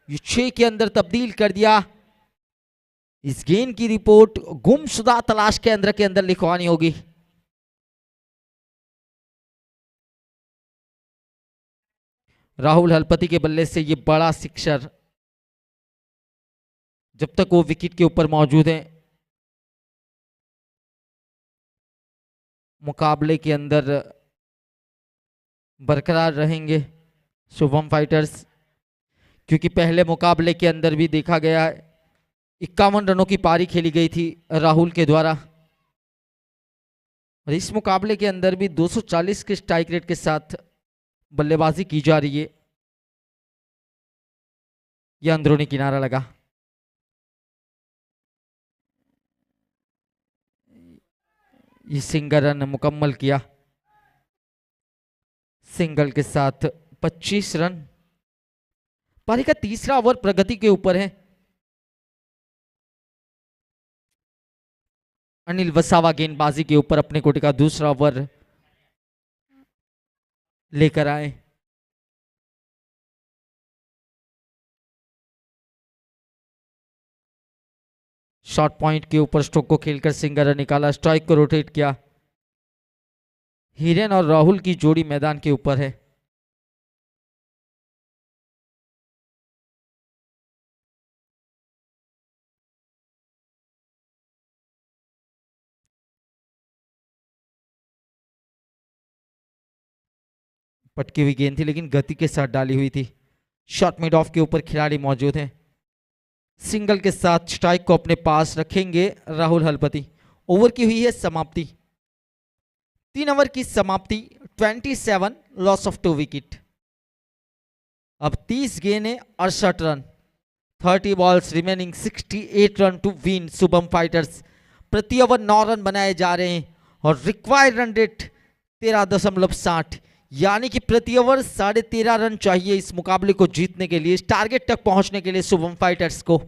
ये 6 के अंदर तब्दील कर दिया। इस गेंद की रिपोर्ट गुमशुदा तलाश केंद्र के अंदर लिखवानी होगी। राहुल हलपति के बल्ले से ये बड़ा सिक्सर, जब तक वो विकेट के ऊपर मौजूद हैं मुकाबले के अंदर बरकरार रहेंगे शुभम फाइटर्स, क्योंकि पहले मुकाबले के अंदर भी देखा गया है 51 रनों की पारी खेली गई थी राहुल के द्वारा, और इस मुकाबले के अंदर भी 240 के स्ट्राइक रेट के साथ बल्लेबाजी की जा रही है। यह अंदरूनी किनारा लगा, ये सिंगल रन मुकम्मल किया। सिंगल के साथ 25 रन। पारी का तीसरा ओवर प्रगति के ऊपर है। अनिल वसावा गेंदबाजी के ऊपर अपने कोटे का दूसरा ओवर लेकर आए। शॉर्ट पॉइंट के ऊपर स्ट्रोक को खेलकर सिंगल रन निकाला, स्ट्राइक को रोटेट किया। हिरेन और राहुल की जोड़ी मैदान के ऊपर है। पटकी हुई गेंद थी लेकिन गति के साथ डाली हुई थी। शॉट मिड ऑफ के ऊपर खिलाड़ी मौजूद हैं। सिंगल के साथ स्ट्राइक को अपने पास रखेंगे राहुल हलपति। ओवर की हुई है समाप्ति, 3 ओवर की समाप्ति, 27 लॉस ऑफ 2 विकेट। अब 30 गेंदें 68 run, 30 balls remaining, 68 run to win Shubham fighters. प्रति ओवर 9 रन बनाए जा रहे हैं और रिक्वायर्ड रन रेट 13.60, यानी कि प्रति ओवर 13.5 रन चाहिए इस मुकाबले को जीतने के लिए, इस टारगेट तक पहुंचने के लिए शुभम फाइटर्स को।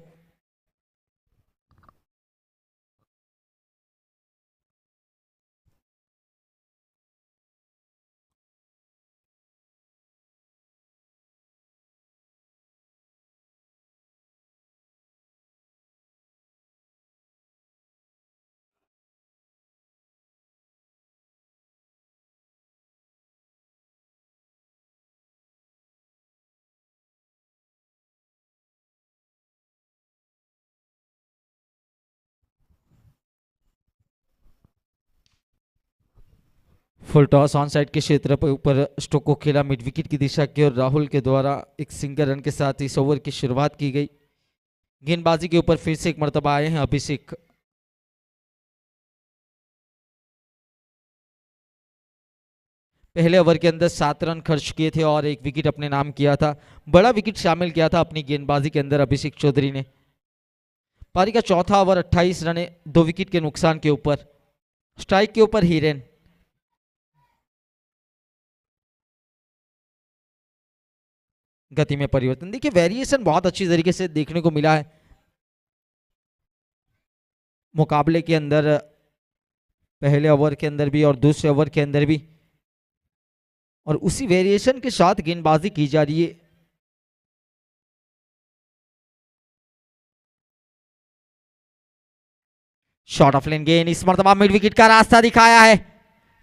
फुल टॉस ऑन साइड के क्षेत्र पर ऊपर स्ट्रोक को खेला मिड विकेट की दिशा की और राहुल के द्वारा एक सिंगल रन के साथ इस ओवर की शुरुआत की गई। गेंदबाजी के ऊपर फिर से एक मर्तबा आए हैं अभिषेक। पहले ओवर के अंदर 7 रन खर्च किए थे और एक विकेट अपने नाम किया था। बड़ा विकेट शामिल किया था अपनी गेंदबाजी के अंदर अभिषेक चौधरी ने। पारी का चौथा ओवर 28 रन, 2 विकेट के नुकसान के ऊपर। स्ट्राइक के ऊपर हिरेन। गति में परिवर्तन, देखिए वेरिएशन बहुत अच्छी तरीके से देखने को मिला है मुकाबले के अंदर, पहले ओवर के अंदर भी और दूसरे ओवर के अंदर भी, और उसी वेरिएशन के साथ गेंदबाजी की जा रही है। शॉट ऑफ लेन गेन, इस मरतबा मिड विकेट का रास्ता दिखाया है।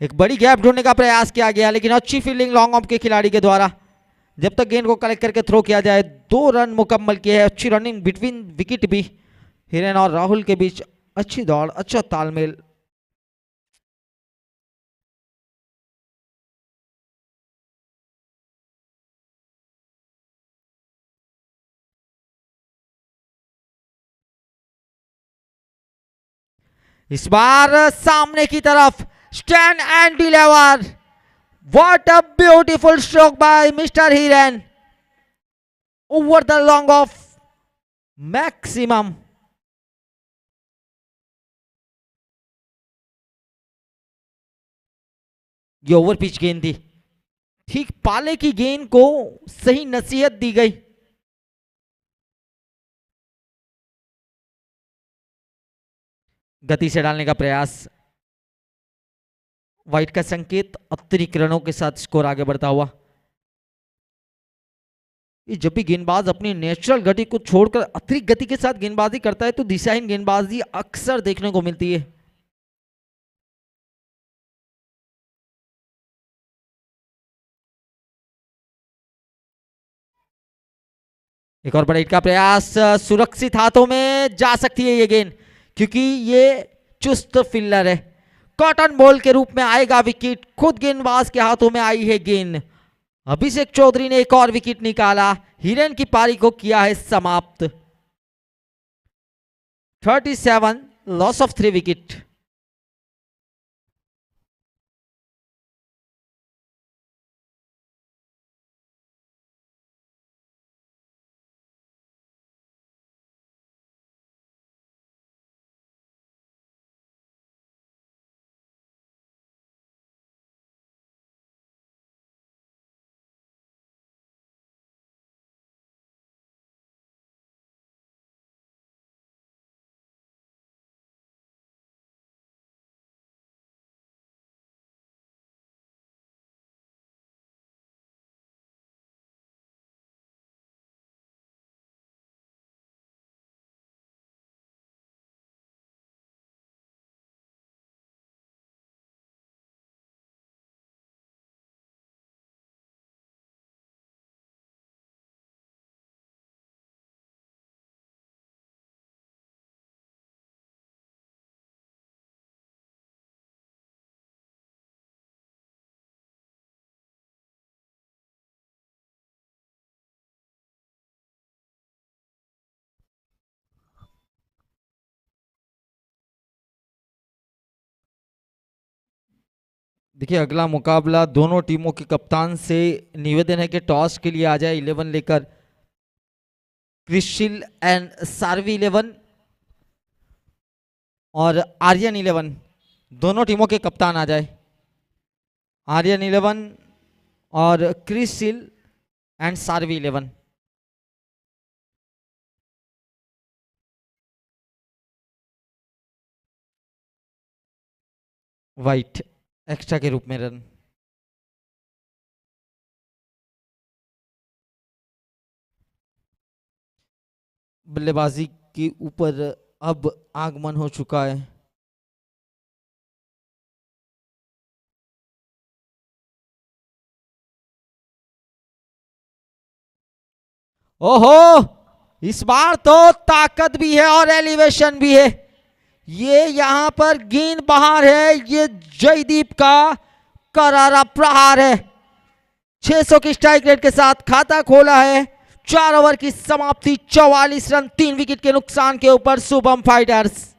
एक बड़ी गैप ढूंढने का प्रयास किया गया लेकिन अच्छी फील्डिंग लॉन्ग ऑफ के खिलाड़ी के द्वारा। जब तक गेंद को कलेक्ट करके थ्रो किया जाए, 2 रन मुकम्मल किए हैं। अच्छी रनिंग बिटवीन विकेट भी, हिरेन और राहुल के बीच अच्छी दौड़, अच्छा तालमेल। इस बार सामने की तरफ stand and deliver. What a beautiful stroke bye mister Hiren over the long off maximum. ये ओवर पिच गेंद थी, ठीक पाले की गेंद को सही नसीहत दी गई। गति से डालने का प्रयास, वाइट का संकेत, अतिरिक्त रनों के साथ स्कोर आगे बढ़ता हुआ। ये जब भी गेंदबाज अपनी नेचुरल गति को छोड़कर अतिरिक्त गति के साथ गेंदबाजी करता है तो दिशाहीन गेंदबाजी अक्सर देखने को मिलती है। एक और बड़ा हिट का प्रयास, सुरक्षित हाथों में जा सकती है ये गेंद क्योंकि ये चुस्त फील्डर है। कॉटन बॉल के रूप में आएगा विकेट, खुद गेंदबाज के हाथों में आई है गेंद। अभिषेक चौधरी ने एक और विकेट निकाला, हिरेन की पारी को किया है समाप्त। 37, लॉस ऑफ 3 विकेट। देखिए अगला मुकाबला दोनों टीमों के कप्तान से निवेदन है कि टॉस के लिए आ जाए 11 लेकर। क्रिशिल एंड सार्वी 11 और आर्यन 11, दोनों टीमों के कप्तान आ जाए। आर्यन 11 और क्रिशिल एंड सार्वी 11। वाइट एक्स्ट्रा के रूप में रन। बल्लेबाजी के ऊपर अब आगमन हो चुका है। ओहो, इस बार तो ताकत भी है और एलिवेशन भी है। ये यहां पर गेंद बाहर है, ये जयदीप का करारा प्रहार है। 600 की स्ट्राइक रेट के साथ खाता खोला है। 4 ओवर की समाप्ति, 44 रन 3 विकेट के नुकसान के ऊपर शुभम फाइटर्स।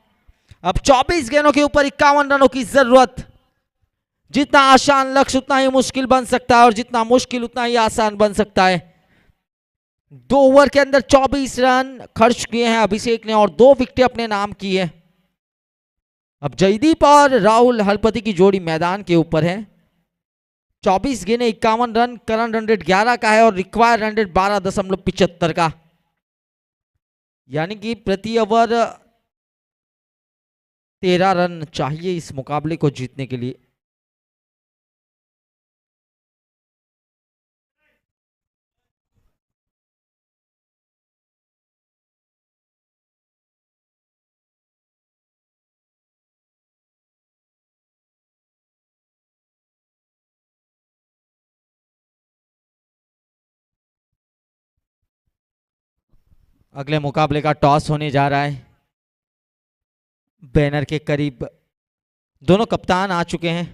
अब 24 गेंदों के ऊपर 51 रनों की जरूरत। जितना आसान लक्ष्य उतना ही मुश्किल बन सकता है और जितना मुश्किल उतना ही आसान बन सकता है। 2 ओवर के अंदर 24 रन खर्च किए हैं अभिषेक ने और 2 विकेट अपने नाम की है। अब जयदीप और राहुल हरपति की जोड़ी मैदान के ऊपर है। 24 गेंदें 51 रन, करंट रन रेट 11 का है और रिक्वायर्ड रन रेट 12.75 का, यानी कि प्रति ओवर 13 रन चाहिए इस मुकाबले को जीतने के लिए। अगले मुकाबले का टॉस होने जा रहा है। बैनर के करीब दोनों कप्तान आ चुके हैं।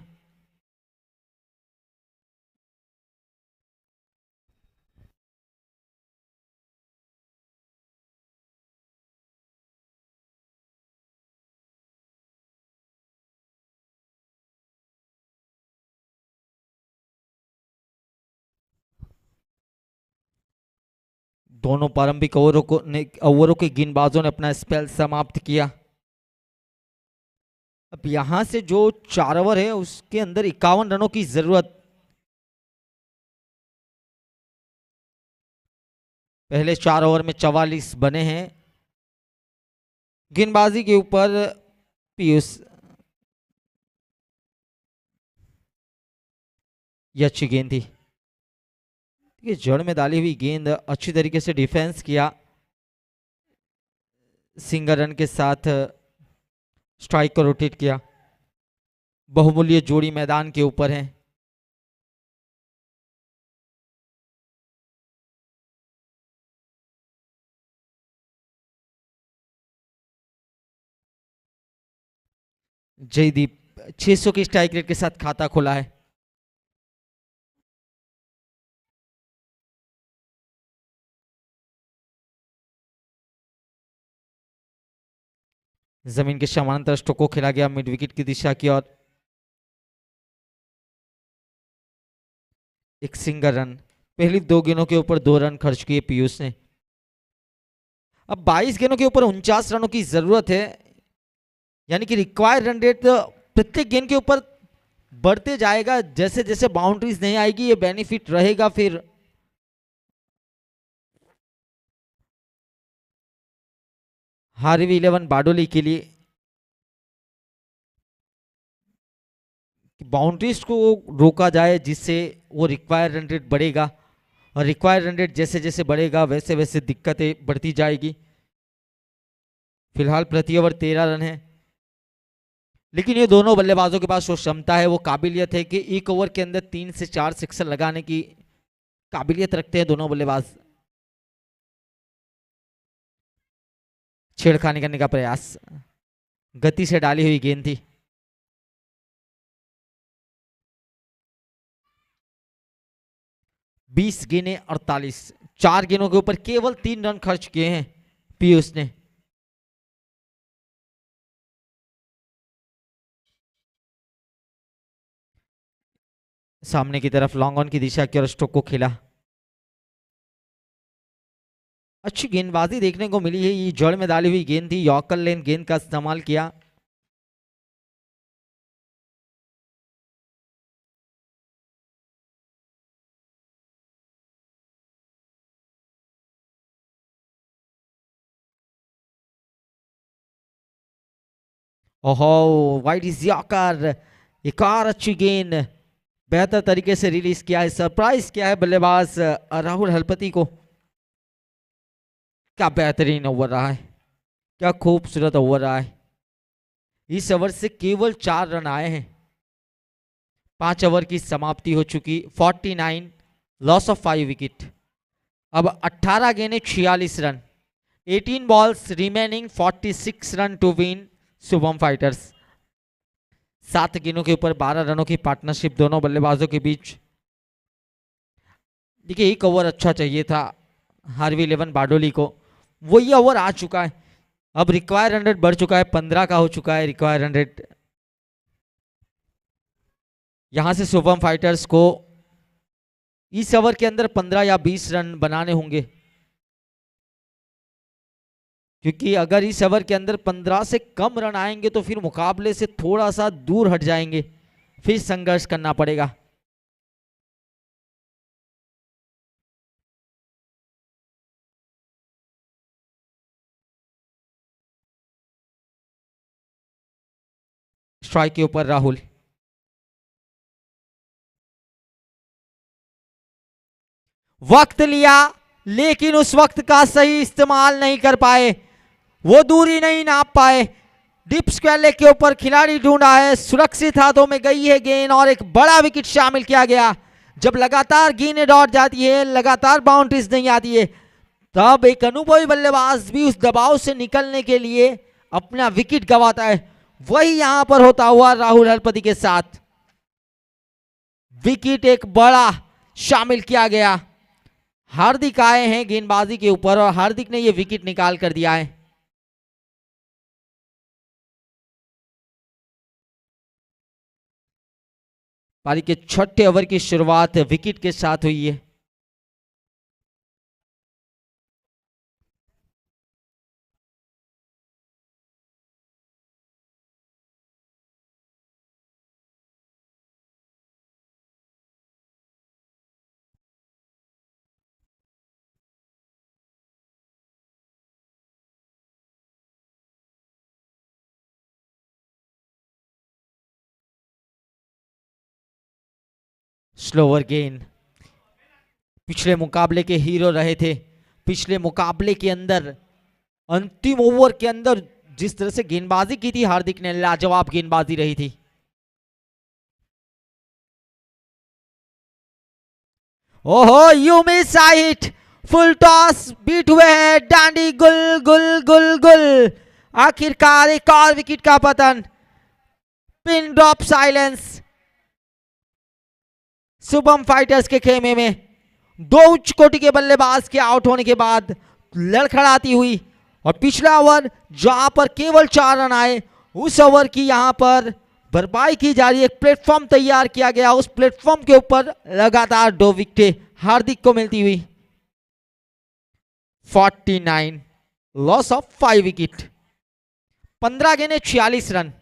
दोनों प्रारंभिक ओवरों के गेंदबाजों ने अपना स्पेल समाप्त किया। अब यहां से जो 4 ओवर है उसके अंदर 51 रनों की जरूरत। पहले 4 ओवर में 44 बने हैं। गेंदबाजी के ऊपर पीयूष, ये अच्छी गेंद थी। ये जड़ में डाली हुई गेंद, अच्छी तरीके से डिफेंस किया। सिंगल रन के साथ स्ट्राइक को रोटेट किया। बहुमूल्य जोड़ी मैदान के ऊपर है। जयदीप 600 की स्ट्राइक रेट के साथ खाता खोला है। जमीन के समानांतर स्ट्रोक को खेला गया मिड विकेट की दिशा की ओर। एक सिंगल रन, पहली 2 गेंदों के ऊपर 2 रन खर्च किए पीयूष ने। अब 22 गेंदों के ऊपर 49 रनों की जरूरत है, यानी कि रिक्वायर्ड रन रेट प्रत्येक गेंद के ऊपर बढ़ते जाएगा। जैसे जैसे बाउंड्रीज नहीं आएगी ये बेनिफिट रहेगा। फिर हार्वी 11 बारडोली के लिए बाउंड्रीज को रोका जाए जिससे वो रिक्वायर्ड रन रेट बढ़ेगा, और रिक्वायर्ड रन रेट जैसे जैसे बढ़ेगा वैसे वैसे दिक्कतें बढ़ती जाएगी। फिलहाल प्रति ओवर 13 रन है, लेकिन ये दोनों बल्लेबाजों के पास जो क्षमता है, वो काबिलियत है कि एक ओवर के अंदर 3 से 4 सिक्सर लगाने की काबिलियत रखते हैं दोनों बल्लेबाज। छेड़खानी करने का प्रयास, गति से डाली हुई गेंद थी। बीस गेंदें 48, 4 गेंदों के ऊपर केवल 3 रन खर्च किए हैं पीयूष ने। सामने की तरफ लॉन्ग ऑन की दिशा की ओर स्ट्रोक को खेला। अच्छी गेंदबाजी देखने को मिली है। ये जड़ में डाली हुई गेंद थी, यॉर्कर लेन गेंद का इस्तेमाल किया। ओहो, वाइड इज यॉर्कर, एक और अच्छी गेंद बेहतर तरीके से रिलीज किया है, सरप्राइज किया है बल्लेबाज राहुल हलपति को। क्या बेहतरीन ओवर रहा है, क्या खूबसूरत ओवर रहा है। इस ओवर से केवल 4 रन आए हैं। 5 ओवर की समाप्ति हो चुकी, 49, लॉस ऑफ 5 विकेट। अब 18 गेंदें 46 run, 18 balls remaining, 46 run to win Shubham fighters. 7 गेंदों के ऊपर 12 रनों की पार्टनरशिप दोनों बल्लेबाजों के बीच। देखिए, एक ओवर अच्छा चाहिए था हार्वी 11 बारडोली को, वही ओवर आ चुका है। अब रिक्वायर रन रेट बढ़ चुका है, 15 का हो चुका है रिक्वायर रन रेट। यहां से शुभम फाइटर्स को इस ओवर के अंदर 15 या 20 रन बनाने होंगे, क्योंकि अगर इस ओवर के अंदर 15 से कम रन आएंगे तो फिर मुकाबले से थोड़ा सा दूर हट जाएंगे, फिर संघर्ष करना पड़ेगा। स्ट्राइक के ऊपर राहुल, वक्त लिया लेकिन उस वक्त का सही इस्तेमाल नहीं कर पाए, वो दूरी नहीं नाप पाए। डीप स्क्वायर लेग के ऊपर खिलाड़ी ढूंढा है, सुरक्षित हाथों में गई है गेंद और एक बड़ा विकेट शामिल किया गया। जब लगातार गेंदें दौड़ जाती है, लगातार बाउंड्रीज नहीं आती है, तब एक अनुभवी बल्लेबाज भी उस दबाव से निकलने के लिए अपना विकेट गंवाता है। वही यहां पर होता हुआ राहुल हरपति के साथ। विकेट एक बड़ा शामिल किया गया। हार्दिक आए हैं गेंदबाजी के ऊपर और हार्दिक ने यह विकेट निकाल कर दिया है। पारी के छठे ओवर की शुरुआत विकेट के साथ हुई है। स्लोअर गेंद। पिछले मुकाबले के हीरो रहे थे। पिछले मुकाबले के अंदर अंतिम ओवर के अंदर जिस तरह से गेंदबाजी की थी हार्दिक ने, लाजवाब गेंदबाजी रही थी। ओहो, you miss hit. Full toss beat हुए हैं। डांडी गुल गुल गुल गुल। आखिरकार एक और विकेट का पतन। Pin drop silence. Shubham fighters के खेमे में दो उच्च कोटि के बल्लेबाज के आउट होने के बाद लड़खड़ाती हुई और पिछला ओवर जहां पर केवल 4 रन आए, उस ओवर की यहां पर भरपाई की जा रही है। एक प्लेटफॉर्म तैयार किया गया, उस प्लेटफॉर्म के ऊपर लगातार 2 विकेटें हार्दिक को मिलती हुई। 49 लॉस ऑफ 5 विकेट। 15 गेंदें 46 रन।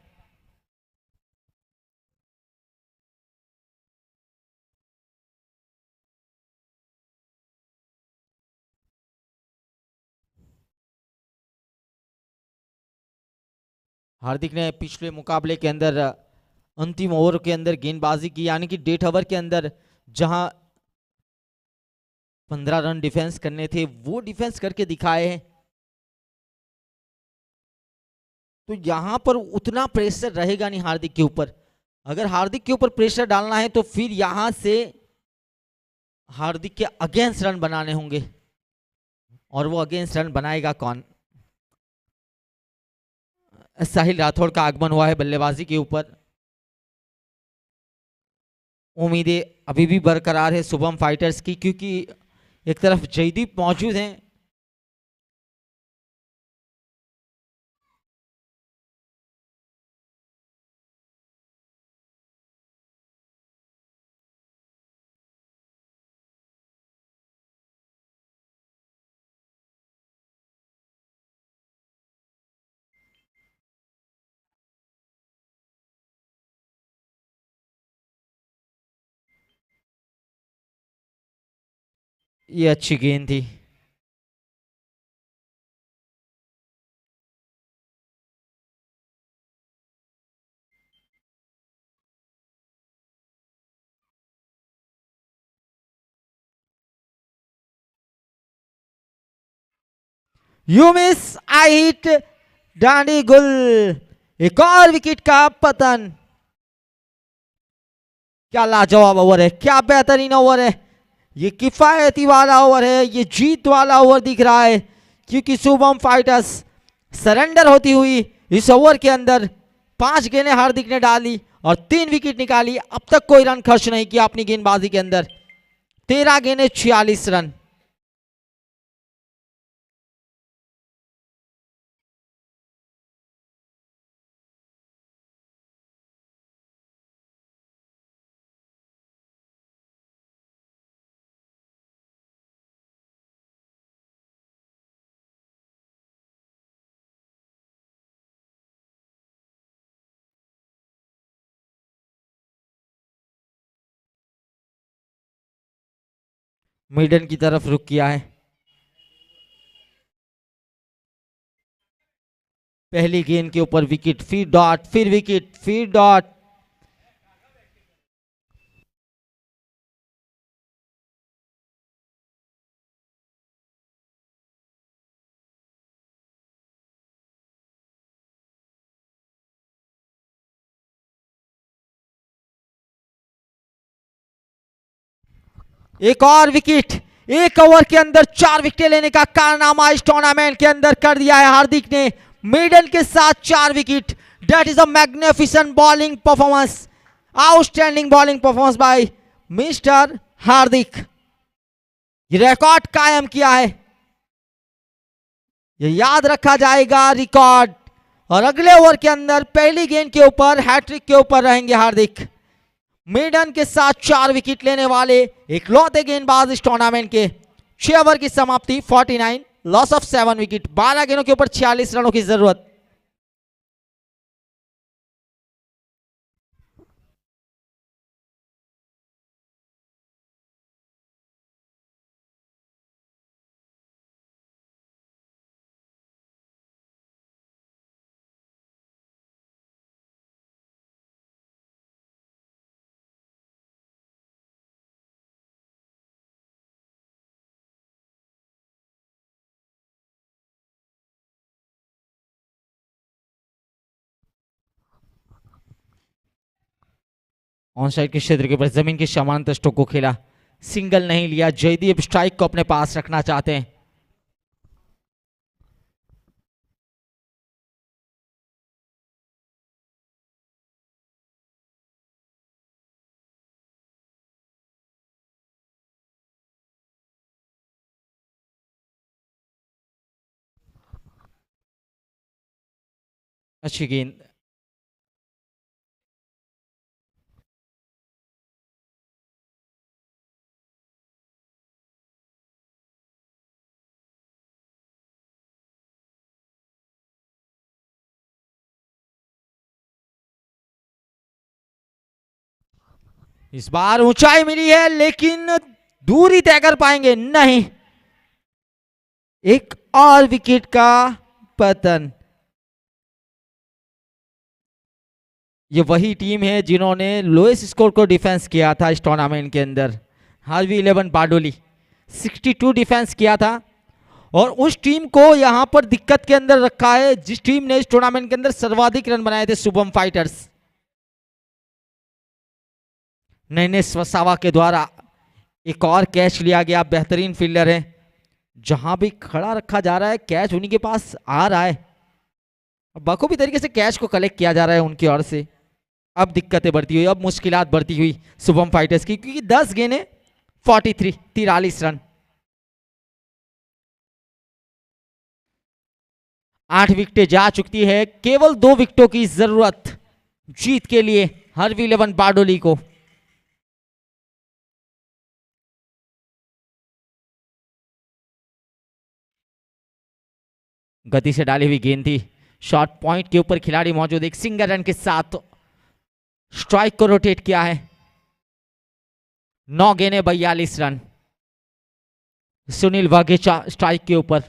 हार्दिक ने पिछले मुकाबले के अंदर अंतिम ओवर के अंदर गेंदबाजी की, यानी कि डेथ ओवर के अंदर जहां 15 रन डिफेंस करने थे वो डिफेंस करके दिखाए हैं। तो यहां पर उतना प्रेशर रहेगा नहीं हार्दिक के ऊपर। अगर हार्दिक के ऊपर प्रेशर डालना है तो फिर यहां से हार्दिक के अगेंस्ट रन बनाने होंगे, और वो अगेंस्ट रन बनाएगा कौन? साहिल राठौड़ का आगमन हुआ है बल्लेबाजी के ऊपर। उम्मीदें अभी भी बरकरार है शुभम फाइटर्स की, क्योंकि एक तरफ जयदीप मौजूद हैं। ये अच्छी गेंद थी। You miss I hit. डांडी गुल। एक और विकेट का पतन। क्या लाजवाब ओवर है, क्या बेहतरीन ओवर है। ये किफायती वाला ओवर है, ये जीत वाला ओवर दिख रहा है, क्योंकि शुभम फाइटर्स सरेंडर होती हुई इस ओवर के अंदर 5 गेंदें हार्दिक ने डाली और 3 विकेट निकाली। अब तक कोई रन खर्च नहीं किया अपनी गेंदबाजी के अंदर। 13 गेंदें 46 रन। मिडन की तरफ रुक किया है। पहली गेंद के ऊपर विकेट, फिर डॉट, फिर विकेट, फिर डॉट। एक और विकेट, एक ओवर के अंदर 4 विकेट लेने का कारनामा इस टूर्नामेंट के अंदर कर दिया है हार्दिक ने। मेडन के साथ 4 wicket. That is a magnificent bowling performance, outstanding bowling performance by mister Hardik. ये रिकॉर्ड कायम किया है, ये याद रखा जाएगा रिकॉर्ड। और अगले ओवर के अंदर पहली गेंद के ऊपर हैट्रिक के ऊपर रहेंगे हार्दिक। मेडन के साथ 4 विकेट लेने वाले इकलौते गेंदबाज इस टूर्नामेंट के। 6 ओवर की समाप्ति 49, लॉस ऑफ 7 विकेट। 12 गेंदों के ऊपर 46 रनों की जरूरत। ऑन साइड के क्षेत्र के ऊपर जमीन के समानांतर स्ट्रोक को खेला, सिंगल नहीं लिया। जयदीप स्ट्राइक को अपने पास रखना चाहते हैं। अच्छी गेंद। इस बार ऊंचाई मिली है लेकिन दूरी तय कर पाएंगे नहीं। एक और विकेट का पतन। ये वही टीम है जिन्होंने लोएस्ट स्कोर को डिफेंस किया था इस टूर्नामेंट के अंदर। RV11 बारडोली 62 डिफेंस किया था और उस टीम को यहां पर दिक्कत के अंदर रखा है जिस टीम ने इस टूर्नामेंट के अंदर सर्वाधिक रन बनाए थे, शुभम फाइटर्स। नैनेश वसावा के द्वारा एक और कैच लिया गया। बेहतरीन फील्डर है, जहां भी खड़ा रखा जा रहा है कैच उन्हीं के पास आ रहा है। बखूबी तरीके से कैच को कलेक्ट किया जा रहा है उनकी ओर से। अब दिक्कतें बढ़ती हुई, अब मुश्किलात बढ़ती हुई शुभम फाइटर्स की, क्योंकि 10 गेंदें 43 रन। 8 विकेटें जा चुकी है, केवल 2 विकेटों की जरूरत जीत के लिए RV11 बारडोली को। गति से डाली हुई गेंद थी, शॉर्ट पॉइंट के ऊपर खिलाड़ी मौजूद, एक सिंगल रन के साथ स्ट्राइक को रोटेट किया है। 9 गेंदें 42 रन। सुनील वाघेचा स्ट्राइक के ऊपर।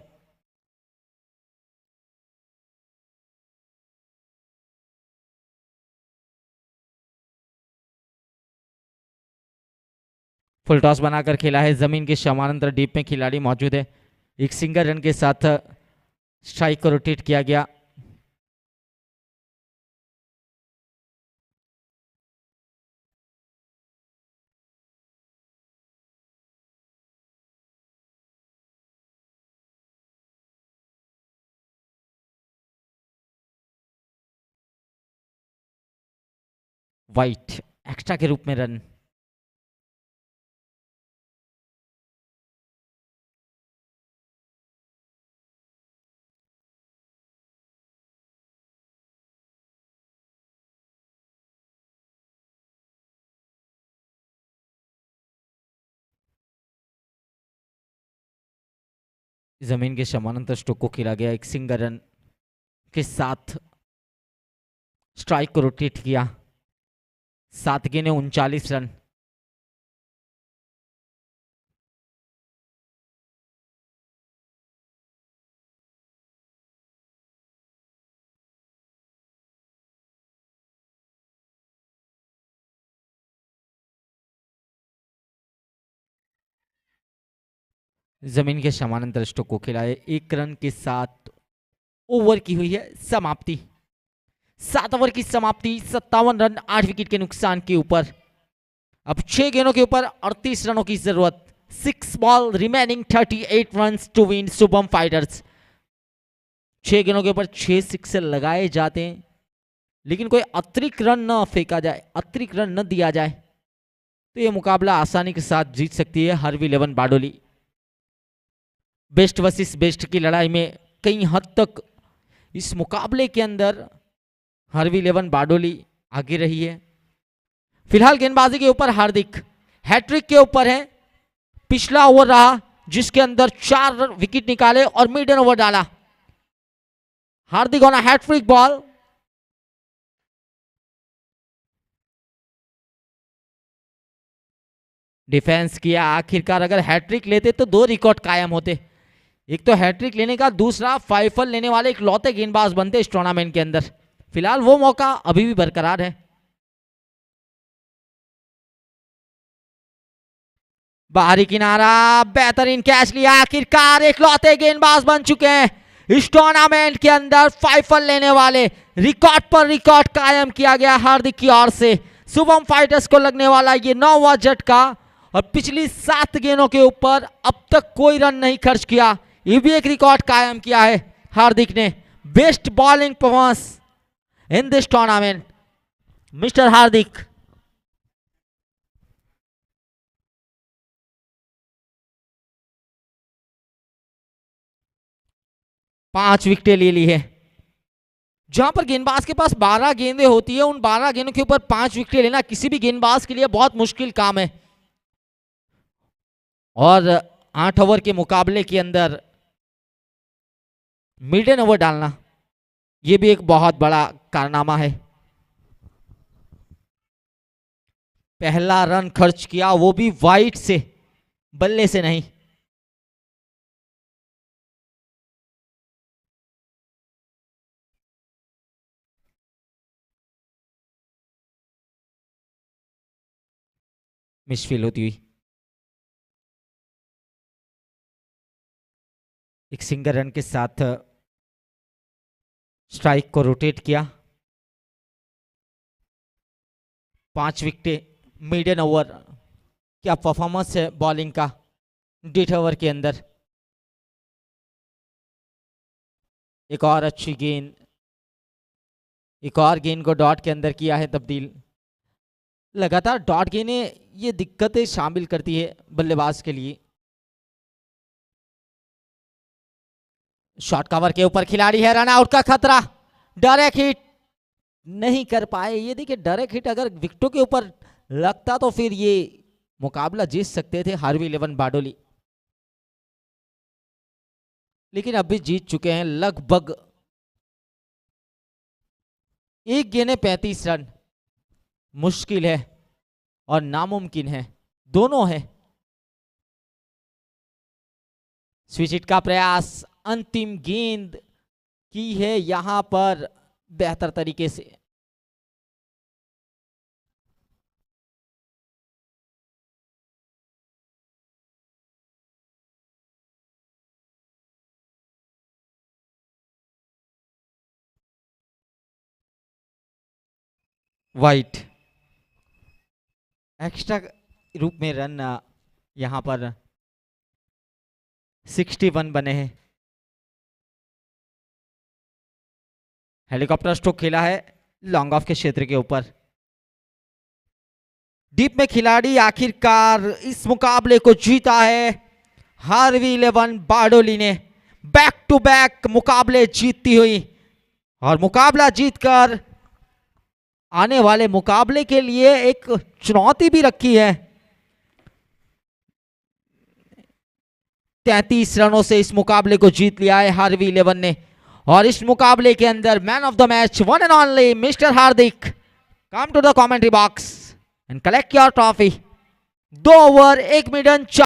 फुल टॉस बनाकर खेला है, जमीन के समानांतर डीप में खिलाड़ी मौजूद है। एक सिंगल रन के साथ स्ट्राइक को रोटेट किया गया। वाइट एक्स्ट्रा के रूप में रन। जमीन के समानांतर स्ट्रोक को खेला गया, एक सिंगल रन के साथ स्ट्राइक को रोटेट किया। 7 गेंदें 39 रन। जमीन के समानांतर स्ट्रोक को खेला है, 1 रन के साथ ओवर की हुई है समाप्ति। 7 ओवर की समाप्ति, 57 रन 8 विकेट के नुकसान के ऊपर। अब 6 गेंदों के ऊपर 38 रनों की जरूरत। 6 ball remaining 38 runs to win Shubham fighters. 6 गेंदों के ऊपर 6 सिक्सर लगाए जाते हैं, लेकिन कोई अतिरिक्त रन न फेंका जाए, अतिरिक्त रन न दिया जाए तो ये मुकाबला आसानी के साथ जीत सकती है हरवी 11 बारडोली। बेस्ट वर्सेस बेस्ट की लड़ाई में कई हद तक इस मुकाबले के अंदर हरवी 11 बारडोली आगे रही है। फिलहाल गेंदबाजी के ऊपर हार्दिक हैट्रिक के ऊपर है। पिछला ओवर रहा जिसके अंदर 4 विकेट निकाले और मिडन ओवर डाला। Hardik on a hat-trick ball. Defence किया, आखिरकार अगर हैट्रिक लेते तो 2 रिकॉर्ड कायम होते। एक तो हैट्रिक लेने का, दूसरा फाइफल लेने वाले इकलौते गेंदबाज बनते इस टूर्नामेंट के अंदर। फिलहाल वो मौका अभी भी बरकरार है। बाहरी किनारा, बेहतरीन कैच लिया, आखिरकार इकलौते गेंदबाज बन चुके हैं इस टूर्नामेंट के अंदर फाइफल लेने वाले। रिकॉर्ड पर रिकॉर्ड कायम किया गया हार्दिक की ओर से। शुभम फाइटर्स को लगने वाला ये 9वां झटका और पिछली 7 गेंदों के ऊपर अब तक कोई रन नहीं खर्च किया। ये भी एक रिकॉर्ड कायम किया है हार्दिक ने। Best bowling performance in this tournament mister Hardik. पांच विकेटें ले ली है। जहां पर गेंदबाज के पास 12 गेंदें होती है, उन 12 गेंदों के ऊपर 5 विकेटें लेना किसी भी गेंदबाज के लिए बहुत मुश्किल काम है। और 8 ओवर के मुकाबले के अंदर मिडन ओवर डालना यह भी एक बहुत बड़ा कारनामा है। पहला रन खर्च किया, वो भी वाइड से, बल्ले से नहीं। मिसफील होती हुई एक सिंगल रन के साथ स्ट्राइक को रोटेट किया। 5 विकेटें, मिडन ओवर। क्या परफॉर्मेंस है बॉलिंग का 1.5 ओवर के अंदर। एक और अच्छी गेंद, एक और गेंद को डॉट के अंदर किया है तब्दील। लगातार डॉट गेंदें ये दिक्कतें शामिल करती है बल्लेबाज के लिए। शॉर्ट कवर के ऊपर खिलाड़ी है, रन आउट का खतरा। डायरेक्ट हिट नहीं कर पाए। ये देखिए, डायरेक्ट हिट अगर विकेटों के ऊपर लगता तो फिर ये मुकाबला जीत सकते थे हरवी 11 बारडोली, लेकिन अब भी जीत चुके हैं लगभग। एक गेंद 35 रन मुश्किल है और नामुमकिन है, दोनों है। स्विच हिट का प्रयास, अंतिम गेंद की है यहां पर बेहतर तरीके से। वाइट एक्स्ट्रा रूप में रन यहां पर 61 बने हैं। हेलीकॉप्टर स्ट्रोक खेला है लॉन्ग ऑफ के क्षेत्र के ऊपर। डीप में खिलाड़ी आखिरकार इस मुकाबले को जीता है हरवी 11 बारडोली ने। बैक टू बैक मुकाबले जीतती हुई और मुकाबला जीतकर आने वाले मुकाबले के लिए एक चुनौती भी रखी है। 33 रनों से इस मुकाबले को जीत लिया है हरवी 11 ने। और इस मुकाबले के अंदर man of the match one and only mister Hardik, come to the commentary box and collect your trophy. 2 over 1 minute